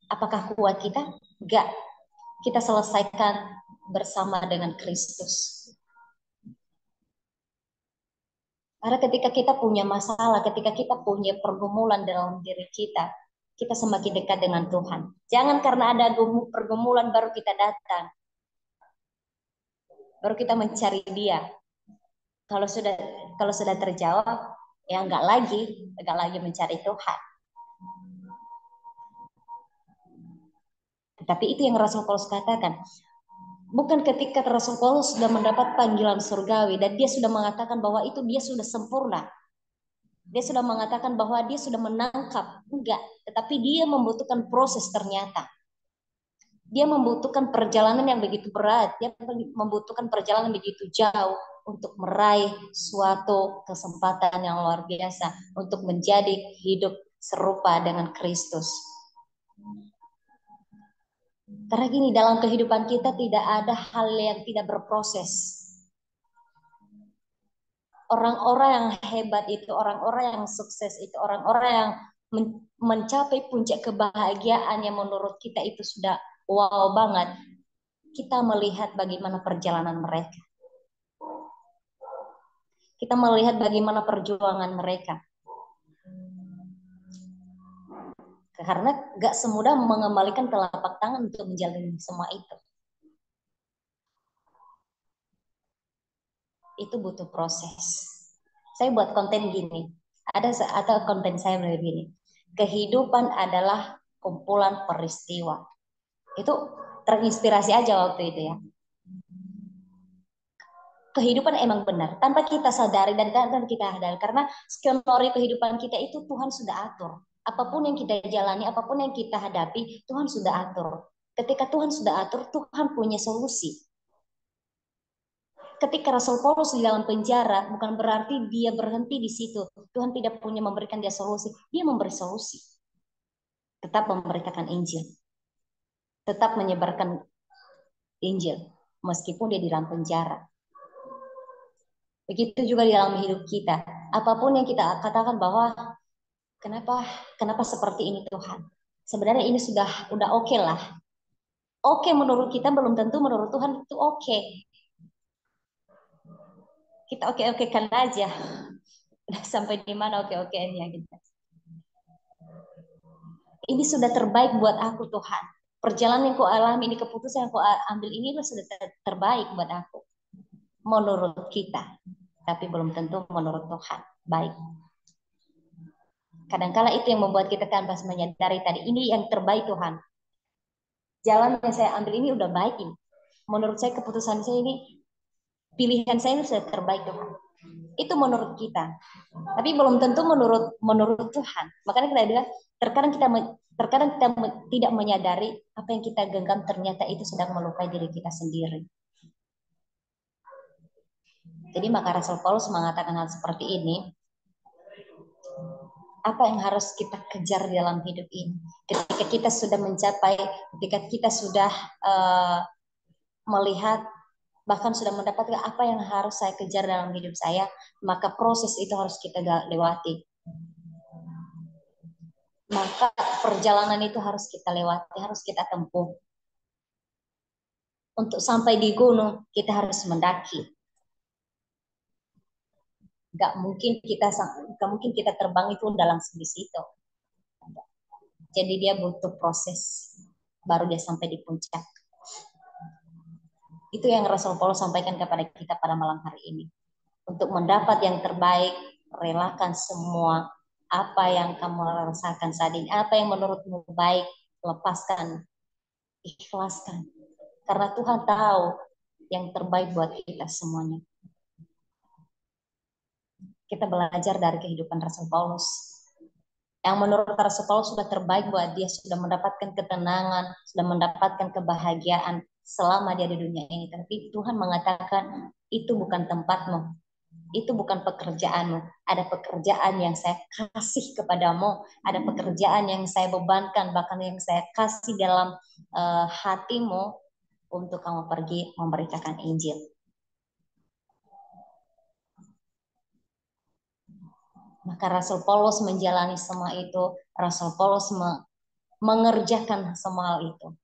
Apakah kuat kita? Enggak. Kita selesaikan bersama dengan Kristus. Karena ketika kita punya masalah, ketika kita punya pergumulan dalam diri kita, kita semakin dekat dengan Tuhan. Jangan karena ada pergumulan baru kita datang. Baru kita mencari Dia. Kalau sudah terjawab, ya enggak lagi mencari Tuhan. Tapi itu yang Rasul Paulus katakan. Bukan ketika Rasul Paulus sudah mendapat panggilan surgawi dan dia sudah mengatakan bahwa itu dia sudah sempurna. Dia sudah mengatakan bahwa dia sudah menangkap. Enggak, tetapi dia membutuhkan proses ternyata. Dia membutuhkan perjalanan yang begitu berat. Dia membutuhkan perjalanan begitu jauh untuk meraih suatu kesempatan yang luar biasa. Untuk menjadi hidup serupa dengan Kristus. Karena gini, dalam kehidupan kita tidak ada hal yang tidak berproses. Orang-orang yang hebat itu, orang-orang yang sukses itu, orang-orang yang mencapai puncak kebahagiaan yang menurut kita itu sudah wow banget. Kita melihat bagaimana perjalanan mereka. Kita melihat bagaimana perjuangan mereka. Karena gak semudah mengembalikan telapak tangan untuk menjalani semua itu. Itu butuh proses. Saya buat konten gini, atau konten saya begini. Kehidupan adalah kumpulan peristiwa. Itu terinspirasi aja waktu itu ya. Kehidupan emang benar, tanpa kita sadari dan tanpa kita sadari. Karena skenario kehidupan kita itu Tuhan sudah atur. Apapun yang kita jalani, apapun yang kita hadapi, Tuhan sudah atur. Ketika Tuhan sudah atur, Tuhan punya solusi. Ketika Rasul Paulus di dalam penjara, bukan berarti dia berhenti di situ. Tuhan tidak punya memberikan dia solusi. Dia memberi solusi. Tetap memberitakan Injil. Tetap menyebarkan Injil. Meskipun dia di dalam penjara. Begitu juga di dalam hidup kita. Apapun yang kita katakan bahwa kenapa seperti ini Tuhan. Sebenarnya ini udah oke lah. Oke menurut kita belum tentu menurut Tuhan itu oke. Kita oke-okekan aja. Udah sampai di mana oke-okeannya kita. Ini sudah terbaik buat aku Tuhan. Perjalanan yang kau alami ini, keputusan yang kau ambil ini sudah terbaik buat aku. Menurut kita. Tapi belum tentu menurut Tuhan. Baik. Kadang-kala itu yang membuat kita tanpa menyadari tadi. Ini yang terbaik Tuhan. Jalan yang saya ambil ini udah baik ini. Menurut saya keputusan saya ini, pilihan saya ini sudah terbaik Tuhan. Itu menurut kita. Tapi belum tentu menurut Tuhan. Makanya kita bilang, terkadang kita tidak menyadari apa yang kita genggam ternyata itu sedang melukai diri kita sendiri. Jadi maka Rasul Paulus mengatakan hal seperti ini. Apa yang harus kita kejar dalam hidup ini? Ketika kita sudah mencapai, ketika kita sudah melihat, bahkan sudah mendapatkan apa yang harus saya kejar dalam hidup saya, maka proses itu harus kita lewati. Maka perjalanan itu harus kita lewati, harus kita tempuh. Untuk sampai di gunung, kita harus mendaki. Gak mungkin kita terbang itu udah langsung di situ. Jadi dia butuh proses, baru dia sampai di puncak. Itu yang Rasul Paulus sampaikan kepada kita pada malam hari ini. Untuk mendapat yang terbaik, relakan semua apa yang kamu rasakan saat ini, apa yang menurutmu baik, lepaskan, ikhlaskan. Karena Tuhan tahu yang terbaik buat kita semuanya. Kita belajar dari kehidupan Rasul Paulus. Yang menurut Rasul Paulus sudah terbaik buat dia, sudah mendapatkan ketenangan, sudah mendapatkan kebahagiaan selama dia di dunia ini. Tapi Tuhan mengatakan itu bukan tempatmu, itu bukan pekerjaanmu. Ada pekerjaan yang saya kasih kepadamu, ada pekerjaan yang saya bebankan, bahkan yang saya kasih dalam hatimu untuk kamu pergi memberitakan Injil. Maka Rasul Paulus menjalani semua itu, Rasul Paulus mengerjakan semua hal itu.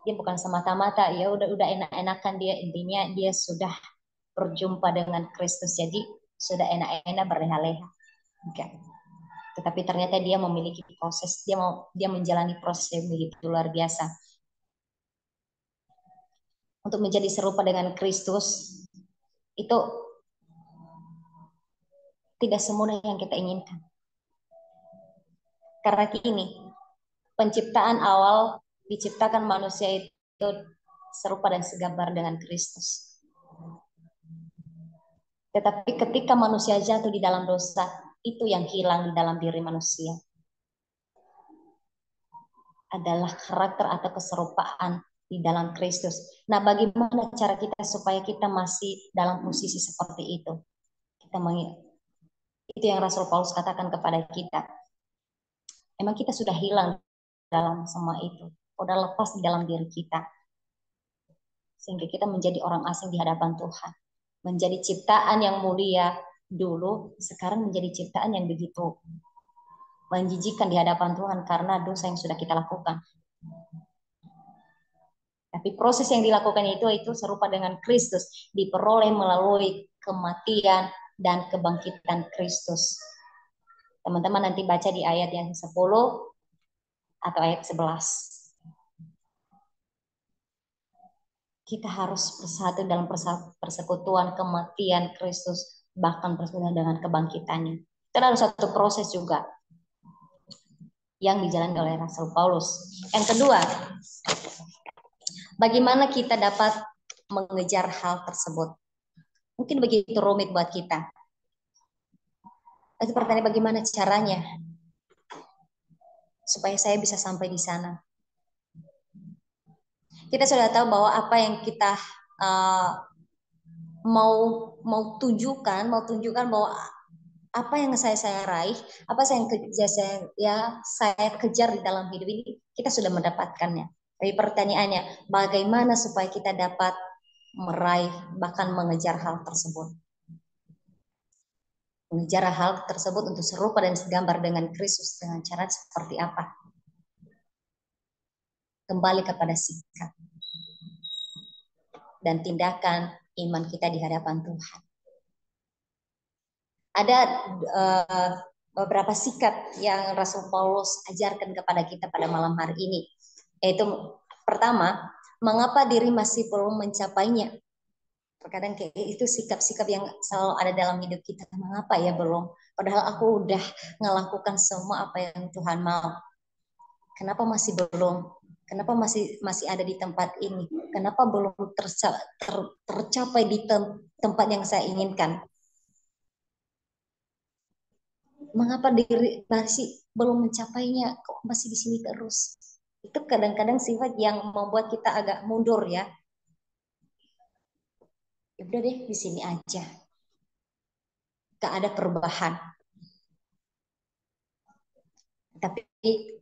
Dia bukan semata-mata ya udah enak-enakan, dia intinya dia sudah berjumpa dengan Kristus, jadi sudah enak-enak berleha-leha. Okay. Tetapi ternyata dia memiliki proses, dia menjalani proses yang begitu luar biasa. Untuk menjadi serupa dengan Kristus itu tidak semudah yang kita inginkan. Karena ini penciptaan awal diciptakan manusia itu serupa dan segambar dengan Kristus. Tetapi ketika manusia jatuh di dalam dosa, itu yang hilang di dalam diri manusia adalah karakter atau keserupaan di dalam Kristus. Nah, bagaimana cara kita supaya kita masih dalam posisi seperti itu? Itu yang Rasul Paulus katakan kepada kita. Emang kita sudah hilang dalam semua itu, udah lepas di dalam diri kita, sehingga kita menjadi orang asing di hadapan Tuhan, menjadi ciptaan yang mulia dulu, sekarang menjadi ciptaan yang begitu menjijikkan di hadapan Tuhan karena dosa yang sudah kita lakukan. Tapi proses yang dilakukan itu serupa dengan Kristus, diperoleh melalui kematian dan kebangkitan Kristus. Teman-teman nanti baca di ayat yang 10 atau ayat 11. Kita harus bersatu dalam persekutuan kematian Kristus, bahkan bersama dengan kebangkitannya. Itu adalah satu proses juga yang dijalankan oleh Rasul Paulus. Yang kedua, bagaimana kita dapat mengejar hal tersebut? Mungkin begitu rumit buat kita. Itu pertanyaan, bagaimana caranya supaya saya bisa sampai di sana? Kita sudah tahu bahwa apa yang kita mau tunjukkan bahwa apa yang saya raih, apa yang saya kejar di dalam hidup ini, kita sudah mendapatkannya. Tapi pertanyaannya, bagaimana supaya kita dapat meraih bahkan mengejar hal tersebut? Mengejar hal tersebut untuk serupa dan segambar dengan Kristus dengan cara seperti apa? Kembali kepada sikap dan tindakan iman kita di hadapan Tuhan. Ada beberapa sikap yang Rasul Paulus ajarkan kepada kita pada malam hari ini. Yaitu pertama, mengapa diri masih perlu mencapainya? Terkadang kayak itu sikap-sikap yang selalu ada dalam hidup kita. Mengapa ya belum? Padahal aku udah melakukan semua apa yang Tuhan mau. Kenapa masih belum? Kenapa masih ada di tempat ini? Kenapa belum tercapai di tempat yang saya inginkan? Mengapa diri masih belum mencapainya? Kok masih di sini terus? Itu kadang-kadang sifat yang membuat kita agak mundur ya. Ya udah deh, di sini aja. Gak ada perubahan. Tapi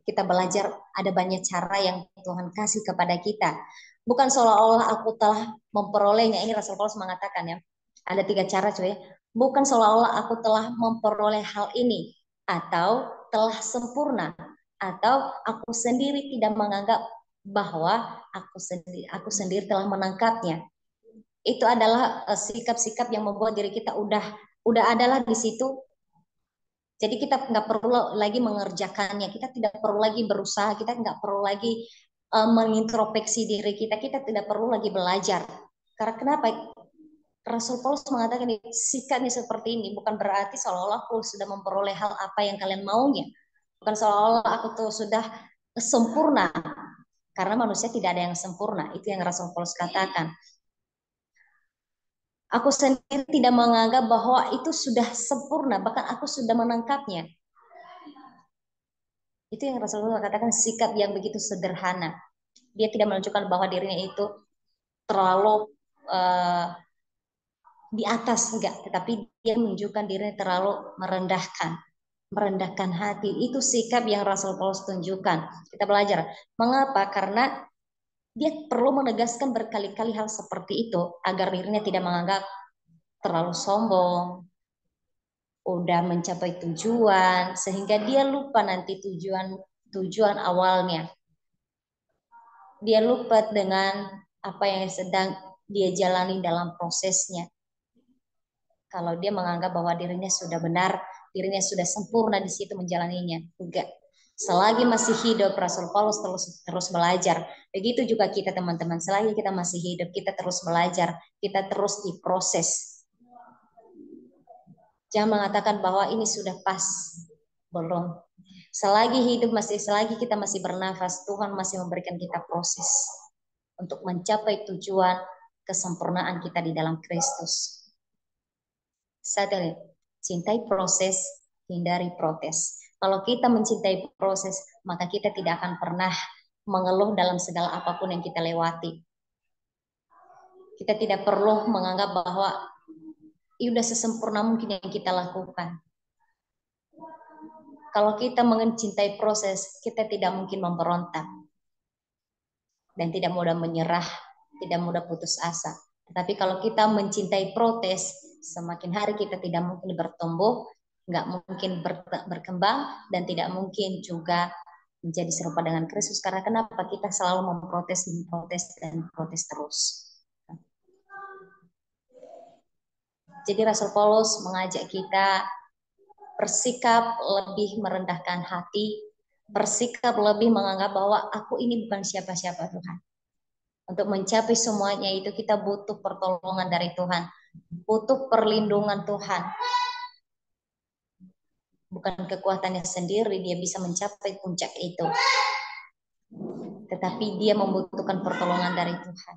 kita belajar ada banyak cara yang Tuhan kasih kepada kita. Bukan seolah-olah aku telah memperolehnya. Ini Rasul Paulus mengatakan ya. Ada 3 cara cuy. Bukan seolah-olah aku telah memperoleh hal ini. Atau telah sempurna. Atau aku sendiri tidak menganggap bahwa aku sendiri telah menangkapnya. Itu adalah sikap-sikap yang membuat diri kita udah adalah di situ. Jadi kita nggak perlu lagi mengerjakannya, kita tidak perlu lagi berusaha, kita nggak perlu lagi mengintrospeksi diri kita tidak perlu lagi belajar. Karena kenapa? Rasul Paulus mengatakan sikapnya seperti ini bukan berarti seolah-olah aku sudah memperoleh hal apa yang kalian maunya, bukan seolah-olah aku tuh sudah sempurna, karena manusia tidak ada yang sempurna. Itu yang Rasul Paulus katakan. Aku sendiri tidak menganggap bahwa itu sudah sempurna, bahkan aku sudah menangkapnya. Itu yang Rasulullah katakan sikap yang begitu sederhana. Dia tidak menunjukkan bahwa dirinya itu terlalu di atas, enggak, tetapi dia menunjukkan dirinya terlalu merendahkan hati. Itu sikap yang Rasul Paulus tunjukkan. Kita belajar. Mengapa? Karena dia perlu menegaskan berkali-kali hal seperti itu agar dirinya tidak menganggap terlalu sombong, udah mencapai tujuan, sehingga dia lupa nanti tujuan awalnya. Dia lupa dengan apa yang sedang dia jalani dalam prosesnya. Kalau dia menganggap bahwa dirinya sudah benar, dirinya sudah sempurna di situ menjalaninya. Enggak. Selagi masih hidup, Rasul Paulus terus belajar. Begitu juga kita teman-teman, selagi kita masih hidup, kita terus belajar, kita terus diproses. Jangan mengatakan bahwa ini sudah pas. Belum. Selagi kita masih bernafas, Tuhan masih memberikan kita proses untuk mencapai tujuan kesempurnaan kita di dalam Kristus. Satu, cintai proses, hindari protes. Kalau kita mencintai proses, maka kita tidak akan pernah mengeluh dalam segala apapun yang kita lewati. Kita tidak perlu menganggap bahwa sudah sesempurna mungkin yang kita lakukan. Kalau kita mencintai proses, kita tidak mungkin memberontak dan tidak mudah menyerah, tidak mudah putus asa. Tetapi kalau kita mencintai protes, semakin hari kita tidak mungkin bertumbuh, nggak mungkin berkembang, dan tidak mungkin juga menjadi serupa dengan Kristus. Karena kenapa? Kita selalu memprotes dan protes terus. Jadi Rasul Paulus mengajak kita bersikap lebih merendahkan hati, bersikap lebih menganggap bahwa aku ini bukan siapa-siapa Tuhan. Untuk mencapai semuanya itu kita butuh pertolongan dari Tuhan, butuh perlindungan Tuhan. Bukan kekuatannya sendiri dia bisa mencapai puncak itu, tetapi dia membutuhkan pertolongan dari Tuhan.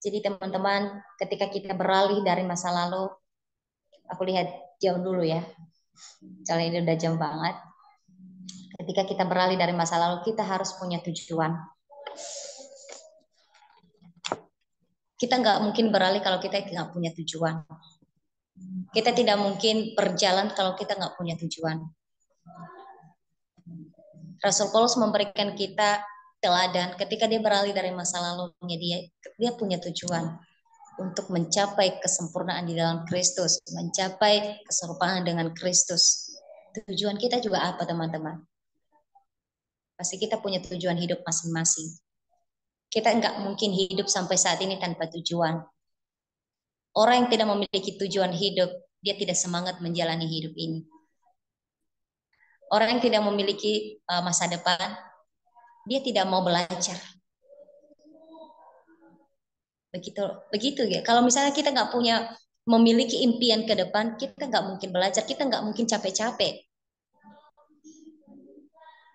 Jadi teman-teman, ketika kita beralih dari masa lalu, aku lihat jam dulu ya, soalnya ini udah jam banget. Ketika kita beralih dari masa lalu, kita harus punya tujuan. Kita nggak mungkin beralih kalau kita nggak punya tujuan. Kita tidak mungkin berjalan kalau kita nggak punya tujuan. Rasul Paulus memberikan kita teladan ketika dia beralih dari masa lalunya, dia punya tujuan untuk mencapai kesempurnaan di dalam Kristus, mencapai keserupaan dengan Kristus. Tujuan kita juga apa teman-teman? Pasti kita punya tujuan hidup masing-masing. Kita nggak mungkin hidup sampai saat ini tanpa tujuan. Orang yang tidak memiliki tujuan hidup, dia tidak semangat menjalani hidup ini. Orang yang tidak memiliki masa depan, dia tidak mau belajar. Begitu ya. Kalau misalnya kita nggak memiliki impian ke depan, kita nggak mungkin belajar, kita nggak mungkin capek-capek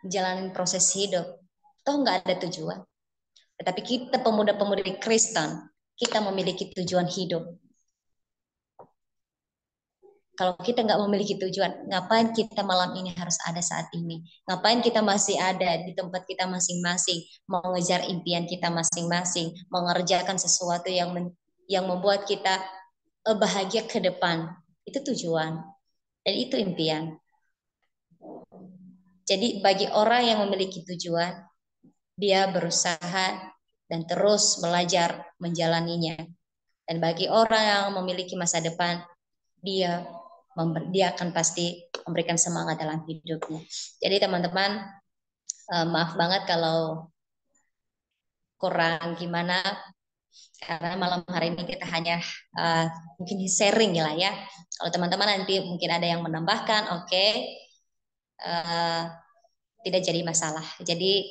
jalanin proses hidup. Toh nggak ada tujuan. Tetapi kita pemuda-pemudi Kristen, kita memiliki tujuan hidup. Kalau kita nggak memiliki tujuan, ngapain kita malam ini harus ada saat ini? Ngapain kita masih ada di tempat kita masing-masing, mengejar impian kita masing-masing, mengerjakan sesuatu yang membuat kita bahagia ke depan. Itu tujuan. Dan itu impian. Jadi bagi orang yang memiliki tujuan, dia berusaha dan terus belajar menjalaninya. Dan bagi orang yang memiliki masa depan, dia akan pasti memberikan semangat dalam hidupnya. Jadi teman-teman, maaf banget kalau kurang gimana, karena malam hari ini kita hanya mungkin sharing lah ya. Kalau teman-teman nanti mungkin ada yang menambahkan, oke, tidak jadi masalah. Jadi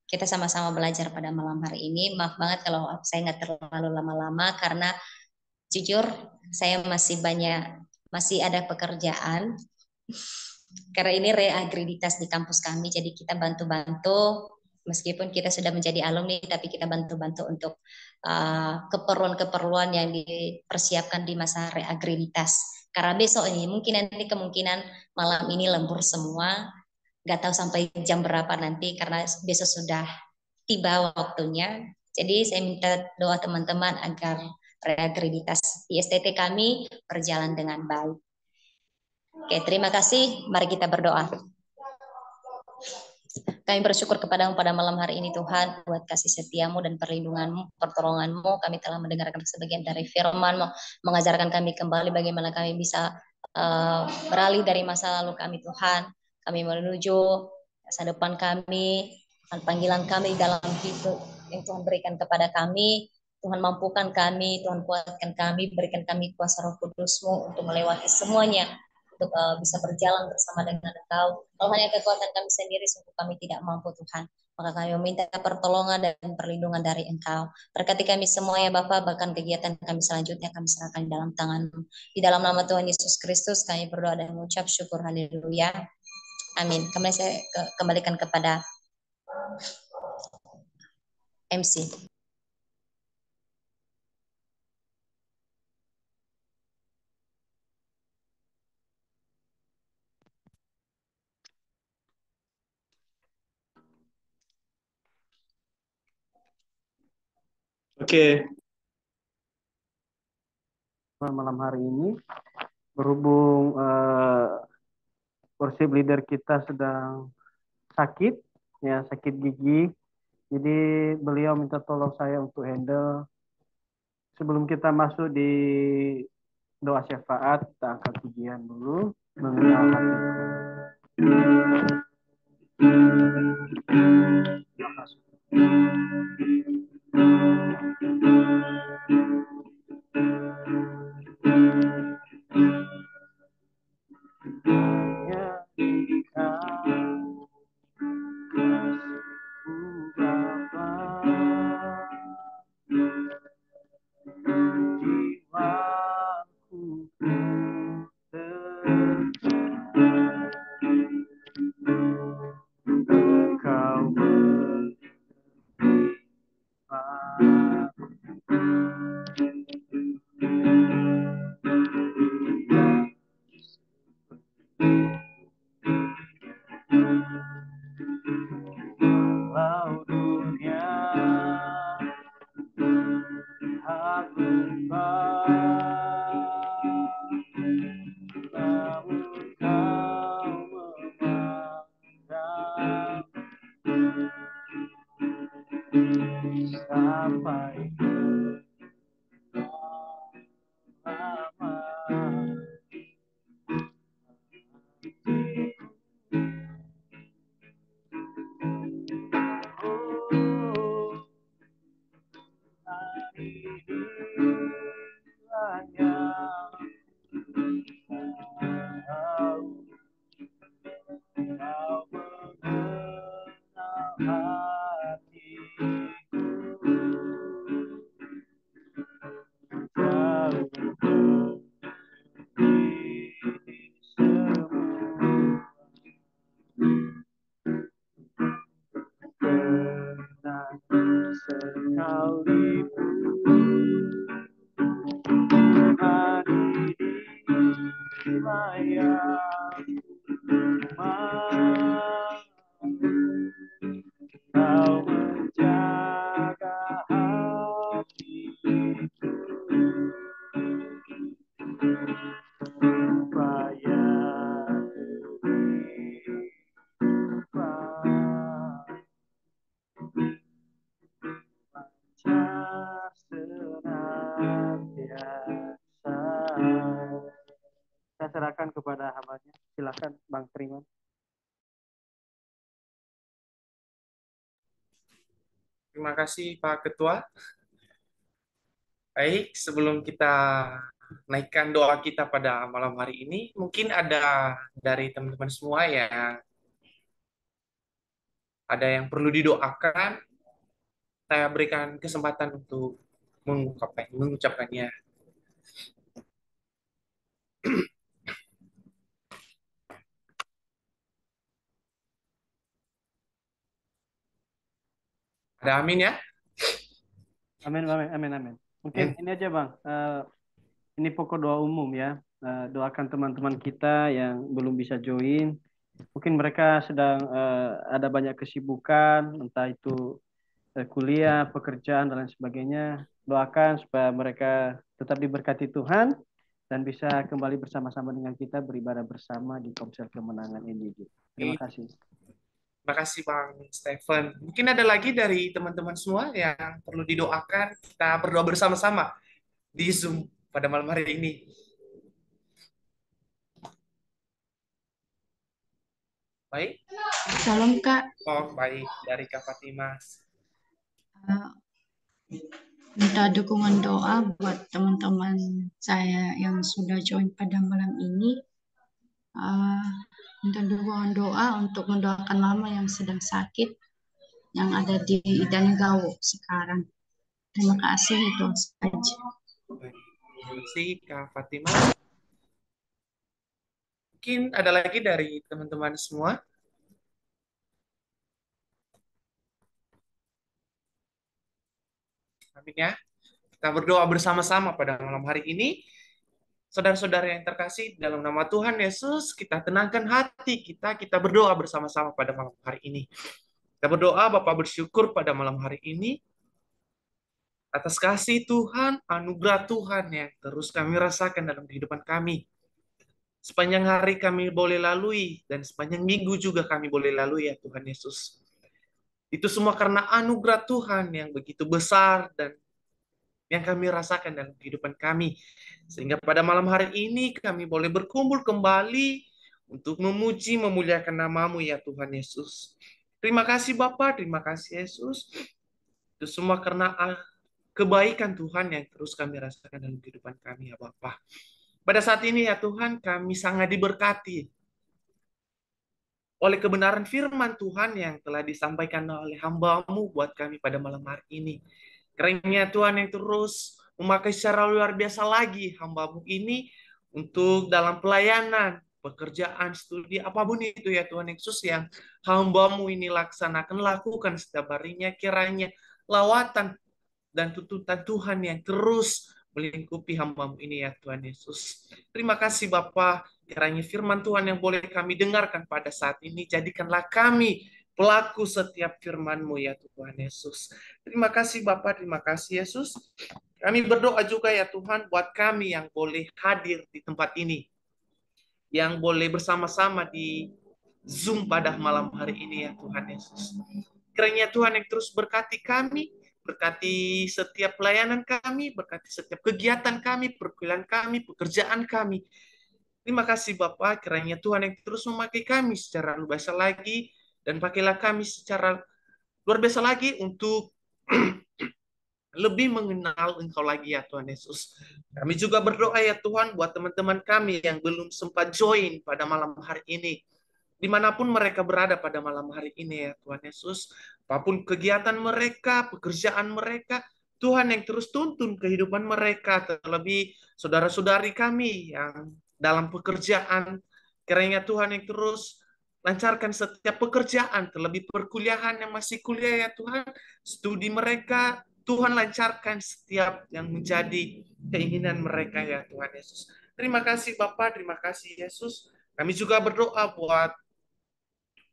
kita sama-sama belajar pada malam hari ini. Maaf banget kalau saya nggak terlalu lama-lama, karena jujur saya masih ada pekerjaan, karena ini reagreditas di kampus kami, jadi kita bantu-bantu, meskipun kita sudah menjadi alumni, tapi kita bantu-bantu untuk keperluan-keperluan yang dipersiapkan di masa reagreditas. Karena besok ini kemungkinan malam ini lembur semua, nggak tahu sampai jam berapa nanti karena besok sudah tiba waktunya. Jadi saya minta doa teman-teman agar reakreditasi ISTT kami berjalan dengan baik. Oke, terima kasih. Mari kita berdoa. Kami bersyukur kepadamu pada malam hari ini Tuhan, buat kasih setiamu dan perlindunganmu, pertolonganmu. Kami telah mendengarkan sebagian dari firman-Mu, mengajarkan kami kembali bagaimana kami bisa beralih dari masa lalu kami Tuhan. Kami menuju masa depan kami, panggilan kami dalam hidup yang Tuhan berikan kepada kami. Tuhan mampukan kami, Tuhan kuatkan kami, berikan kami kuasa Roh Kudus-Mu untuk melewati semuanya, untuk bisa berjalan bersama dengan Engkau. Kalau hanya kekuatan kami sendiri, sungguh kami tidak mampu Tuhan. Maka kami meminta pertolongan dan perlindungan dari Engkau. Berkati kami semua ya Bapa, bahkan kegiatan kami selanjutnya kami serahkan dalam tangan-Mu. Di dalam nama Tuhan Yesus Kristus kami berdoa dan mengucap syukur, haleluya. Amin. Kembali saya kembalikan kepada MC. Oke, malam hari ini berhubung worship leader kita sedang sakit, ya sakit gigi, jadi beliau minta tolong saya untuk handle. Sebelum kita masuk di doa syafaat, kita angkat pujian dulu, mengenal hatiku. Hanya Engkau, kasihku Bapa, jiwaku Engkau walau dunia hampir namun kau memandang sampai lama. Oh, hari ini hanya kau mengenal hatiku, jauh lebih semua. Pernah sekalipun hari inilah yang mau kau menjaga hatiku supaya lancar senantiasa. Saya serahkan kepada hambanya. Silakan Bang Triman. Terima kasih Pak Ketua. Baik, sebelum kita naikkan doa kita pada malam hari ini, mungkin ada dari teman-teman semua yang ada yang perlu didoakan, saya berikan kesempatan untuk mengucapkannya. Ada amin ya? Amin, amin, amin, amin. Mungkin ini aja Bang. Ini pokok doa umum ya. Doakan teman-teman kita yang belum bisa join. Mungkin mereka sedang ada banyak kesibukan, entah itu kuliah, pekerjaan, dan lain sebagainya. Doakan supaya mereka tetap diberkati Tuhan dan bisa kembali bersama-sama dengan kita beribadah bersama di Komsel Kemenangan ini. Terima kasih. Terima kasih Bang Stephen. Mungkin ada lagi dari teman-teman semua yang perlu didoakan. Kita berdoa bersama-sama di Zoom pada malam hari ini. Baik. Shalom Kak. Oh, baik. Dari Kak Fatima. Minta dukungan doa buat teman-teman saya yang sudah join pada malam ini. Minta dukungan doa untuk mendoakan mama yang sedang sakit, yang ada di Idanegao sekarang. Terima kasih, itu saja. Baik. Terima kasih Kak Fatima. Mungkin ada lagi dari teman-teman semua. Amin ya. Kita berdoa bersama-sama pada malam hari ini. Saudara-saudara yang terkasih, dalam nama Tuhan Yesus, kita tenangkan hati kita, kita berdoa bersama-sama pada malam hari ini. Kita berdoa, Bapak bersyukur pada malam hari ini, atas kasih Tuhan, anugerah Tuhan yang terus kami rasakan dalam kehidupan kami. Sepanjang hari kami boleh lalui, dan sepanjang minggu juga kami boleh lalui ya Tuhan Yesus. Itu semua karena anugerah Tuhan yang begitu besar dan yang kami rasakan dalam kehidupan kami. Sehingga pada malam hari ini kami boleh berkumpul kembali untuk memuji, memuliakan nama-Mu ya Tuhan Yesus. Terima kasih Bapa, terima kasih Yesus. Itu semua karena kebaikan Tuhan yang terus kami rasakan dalam kehidupan kami ya Bapa. Pada saat ini ya Tuhan, kami sangat diberkati oleh kebenaran firman Tuhan yang telah disampaikan oleh hamba-Mu buat kami pada malam hari ini. Kiranya Tuhan yang terus memakai secara luar biasa lagi hamba-Mu ini untuk dalam pelayanan, pekerjaan, studi, apapun itu ya Tuhan Yesus yang hamba-Mu ini laksanakan, lakukan setiap harinya. Kiranya lawatan dan tuntunan Tuhan yang terus melingkupi hamba-Mu ini ya Tuhan Yesus. Terima kasih Bapa, kiranya firman Tuhan yang boleh kami dengarkan pada saat ini, jadikanlah kami pelaku setiap firman-Mu ya Tuhan Yesus. Terima kasih Bapa, terima kasih Yesus. Kami berdoa juga ya Tuhan buat kami yang boleh hadir di tempat ini, yang boleh bersama-sama di Zoom pada malam hari ini ya Tuhan Yesus. Kiranya Tuhan yang terus berkati kami, berkati setiap pelayanan kami, berkati setiap kegiatan kami, perkuliahan kami, pekerjaan kami. Terima kasih Bapak, kiranya Tuhan yang terus memakai kami secara luar biasa lagi, dan pakailah kami secara luar biasa lagi untuk lebih mengenal Engkau lagi ya Tuhan Yesus. Kami juga berdoa ya Tuhan buat teman-teman kami yang belum sempat join pada malam hari ini, dimanapun mereka berada pada malam hari ini ya Tuhan Yesus, apapun kegiatan mereka, pekerjaan mereka, Tuhan yang terus tuntun kehidupan mereka, terlebih saudara-saudari kami yang dalam pekerjaan, kiranya Tuhan yang terus lancarkan setiap pekerjaan, terlebih perkuliahan yang masih kuliah ya Tuhan, studi mereka, Tuhan lancarkan setiap yang menjadi keinginan mereka ya Tuhan Yesus. Terima kasih Bapak, terima kasih Yesus. Kami juga berdoa buat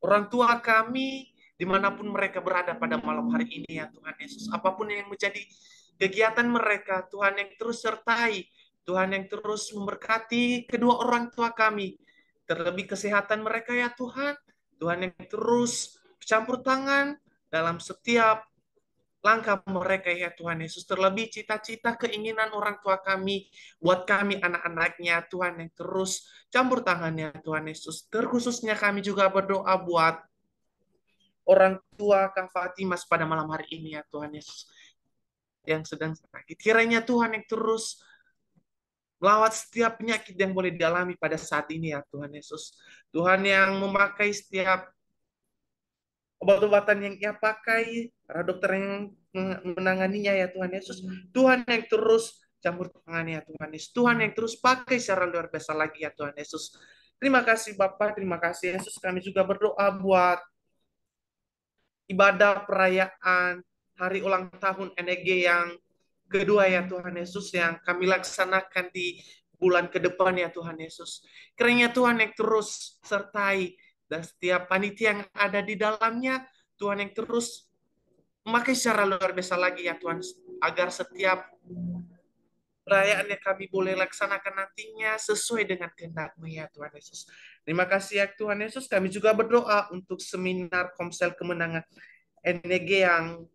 orang tua kami, dimanapun mereka berada pada malam hari ini ya Tuhan Yesus. Apapun yang menjadi kegiatan mereka, Tuhan yang terus sertai, Tuhan yang terus memberkati kedua orang tua kami. Terlebih kesehatan mereka ya Tuhan. Tuhan yang terus bercampur tangan dalam setiap langkah mereka ya Tuhan Yesus. Terlebih cita-cita keinginan orang tua kami, buat kami anak-anaknya Tuhan yang terus campur tangannya Tuhan Yesus. Terkhususnya kami juga berdoa buat orang tua Kak Fatimah pada malam hari ini ya Tuhan Yesus, yang sedang sakit. Kiranya Tuhan yang terus melawat setiap penyakit yang boleh dialami pada saat ini ya Tuhan Yesus. Tuhan yang memakai setiap obat-obatan yang ia pakai, para dokter yang menanganinya ya Tuhan Yesus. Tuhan yang terus campur tangannya ya Tuhan Yesus. Tuhan yang terus pakai secara luar biasa lagi ya Tuhan Yesus. Terima kasih Bapak, terima kasih Yesus. Kami juga berdoa buat ibadah perayaan hari ulang tahun NEG yang kedua ya Tuhan Yesus, yang kami laksanakan di bulan ke depan ya Tuhan Yesus. Kiranya Tuhan yang terus sertai, dan setiap panitia yang ada di dalamnya, Tuhan yang terus memakai secara luar biasa lagi ya Tuhan, agar setiap perayaan yang kami boleh laksanakan nantinya sesuai dengan kehendak-Mu ya Tuhan Yesus. Terima kasih ya Tuhan Yesus. Kami juga berdoa untuk seminar Komsel Kemenangan NEG yang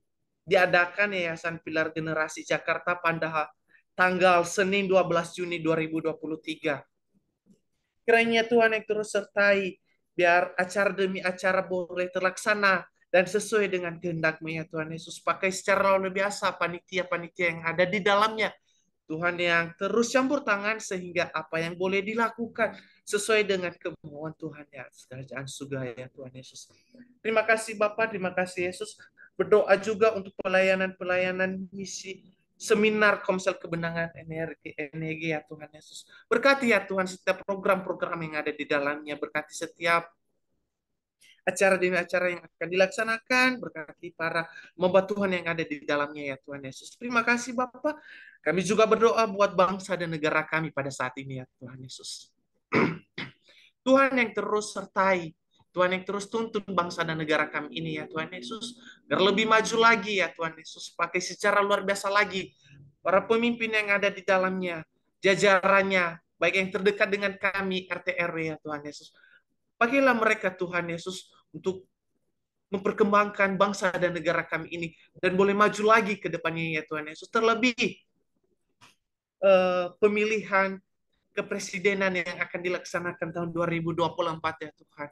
diadakan Yayasan Pilar Generasi Jakarta pada tanggal Senin 12 Juni 2023. Kiranya Tuhan yang terus sertai, biar acara demi acara boleh terlaksana dan sesuai dengan kehendak-Mu ya Tuhan Yesus. Pakai secara luar biasa panitia-panitia yang ada di dalamnya. Tuhan yang terus campur tangan sehingga apa yang boleh dilakukan sesuai dengan kemauan Tuhan ya kerajaan surga ya Tuhan Yesus. Terima kasih Bapak, terima kasih Yesus. Berdoa juga untuk pelayanan-pelayanan misi seminar Komsel Kebenangan NEG ya Tuhan Yesus. Berkati ya Tuhan setiap program-program yang ada di dalamnya, berkati setiap acara demi acara yang akan dilaksanakan, berkati para hamba Tuhan yang ada di dalamnya ya Tuhan Yesus. Terima kasih Bapak. Kami juga berdoa buat bangsa dan negara kami pada saat ini ya Tuhan Yesus. Tuhan yang terus sertai, Tuhan yang terus tuntun bangsa dan negara kami ini ya Tuhan Yesus. Agar lebih maju lagi ya Tuhan Yesus. Pakai secara luar biasa lagi para pemimpin yang ada di dalamnya, jajarannya, baik yang terdekat dengan kami, RT RW ya Tuhan Yesus. Pakailah mereka Tuhan Yesus untuk memperkembangkan bangsa dan negara kami ini dan boleh maju lagi ke depannya ya Tuhan Yesus. Terlebih pemilihan kepresidenan yang akan dilaksanakan tahun 2024 ya Tuhan.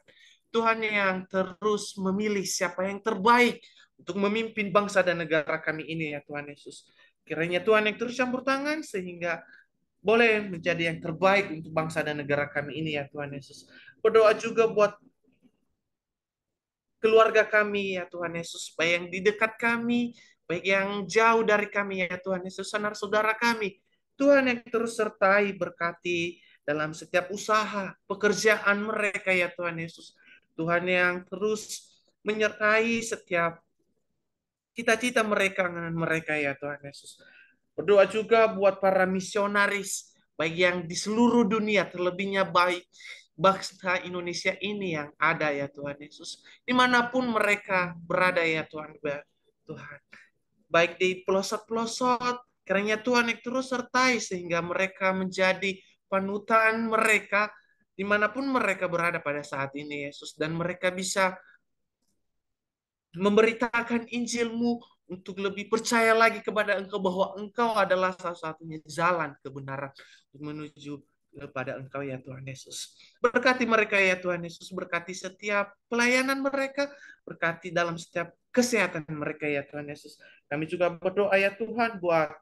Tuhan yang terus memilih siapa yang terbaik untuk memimpin bangsa dan negara kami ini ya Tuhan Yesus. Kiranya Tuhan yang terus campur tangan sehingga boleh menjadi yang terbaik untuk bangsa dan negara kami ini ya Tuhan Yesus. Berdoa juga buat keluarga kami ya Tuhan Yesus, baik yang di dekat kami, baik yang jauh dari kami ya Tuhan Yesus, saudara kami. Tuhan yang terus sertai berkati dalam setiap usaha, pekerjaan mereka ya Tuhan Yesus. Tuhan yang terus menyertai setiap cita-cita mereka dengan mereka ya Tuhan Yesus. Berdoa juga buat para misionaris, baik yang di seluruh dunia, terlebihnya baik bangsa Indonesia ini yang ada ya Tuhan Yesus. Dimanapun mereka berada ya Tuhan. Tuhan. Baik di pelosok-pelosok, kiranya Tuhan yang terus sertai sehingga mereka menjadi panutan mereka dimanapun mereka berada pada saat ini Yesus. Dan mereka bisa memberitakan Injil-Mu untuk lebih percaya lagi kepada Engkau bahwa Engkau adalah satu-satunya jalan kebenaran untuk menuju kepada Engkau ya Tuhan Yesus. Berkati mereka ya Tuhan Yesus, berkati setiap pelayanan mereka, berkati dalam setiap kesehatan mereka ya Tuhan Yesus. Kami juga berdoa ya Tuhan buat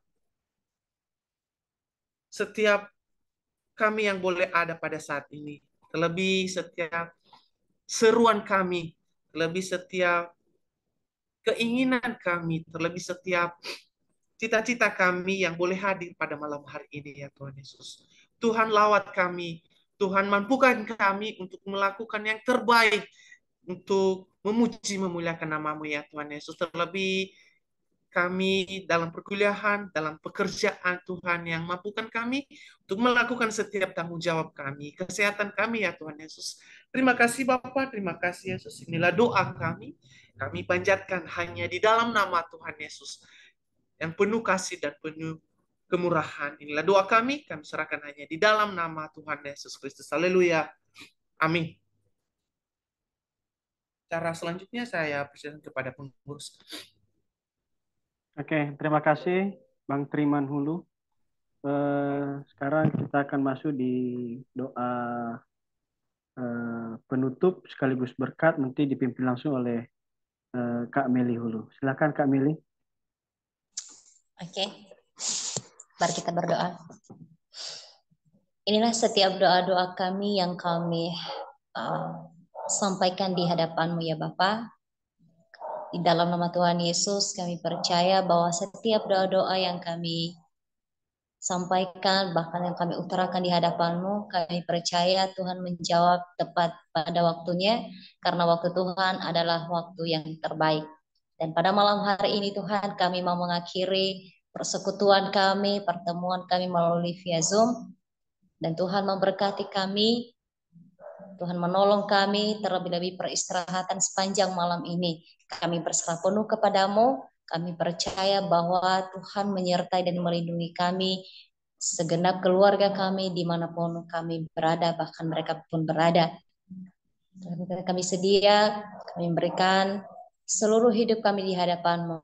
setiap kami yang boleh ada pada saat ini, terlebih setiap seruan kami, terlebih setiap keinginan kami, terlebih setiap cita-cita kami yang boleh hadir pada malam hari ini ya Tuhan Yesus. Tuhan lawat kami, Tuhan mampukan kami untuk melakukan yang terbaik, untuk memuji memuliakan nama-Mu ya Tuhan Yesus. Terlebih kami dalam perkuliahan, dalam pekerjaan Tuhan yang mampukan kami untuk melakukan setiap tanggung jawab kami, kesehatan kami ya Tuhan Yesus. Terima kasih Bapa, terima kasih Yesus. Inilah doa kami. Kami panjatkan hanya di dalam nama Tuhan Yesus yang penuh kasih dan penuh kemurahan. Inilah doa kami serahkan hanya di dalam nama Tuhan Yesus Kristus. Haleluya. Amin. Cara selanjutnya saya persilakan kepada pengurus. Oke, terima kasih Bang Triman Hulu. Sekarang kita akan masuk di doa penutup sekaligus berkat, nanti dipimpin langsung oleh Kak Meli Hulu. Silakan Kak Meli. Oke, mari kita berdoa. Inilah setiap doa-doa kami yang kami sampaikan di hadapan-Mu ya Bapa. Di dalam nama Tuhan Yesus kami percaya bahwa setiap doa-doa yang kami sampaikan, bahkan yang kami utarakan di hadapan-Mu, kami percaya Tuhan menjawab tepat pada waktunya, karena waktu Tuhan adalah waktu yang terbaik. Dan pada malam hari ini Tuhan, kami mau mengakhiri persekutuan kami, pertemuan kami melalui via Zoom, dan Tuhan memberkati kami Tuhan menolong kami, terlebih-lebih peristirahatan sepanjang malam ini. Kami berserah penuh kepadamu, kami percaya bahwa Tuhan menyertai dan melindungi kami, segenap keluarga kami, dimanapun kami berada, bahkan mereka pun berada. Kami sedia, kami memberikan seluruh hidup kami di hadapan-Mu.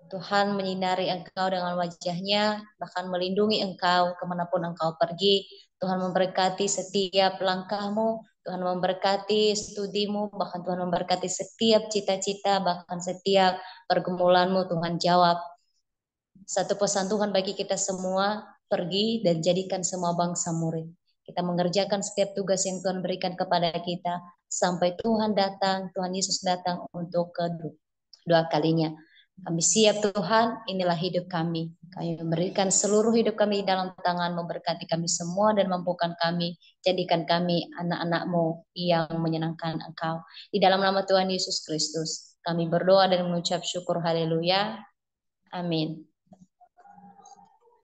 Tuhan menyinari Engkau dengan wajah-Nya, bahkan melindungi Engkau kemanapun Engkau pergi. Tuhan memberkati setiap langkah-Mu, Tuhan memberkati studimu, bahkan Tuhan memberkati setiap cita-cita, bahkan setiap pergumulan-Mu. Tuhan jawab. Satu pesan Tuhan bagi kita semua, pergi dan jadikan semua bangsa murid. Kita mengerjakan setiap tugas yang Tuhan berikan kepada kita, sampai Tuhan datang, Tuhan Yesus datang untuk kedua kalinya. Kami siap Tuhan, inilah hidup kami. Kami memberikan seluruh hidup kami dalam tangan, memberkati kami semua dan mampukan kami. Jadikan kami anak-anak-Mu yang menyenangkan Engkau. Di dalam nama Tuhan Yesus Kristus, kami berdoa dan mengucap syukur haleluya. Amin.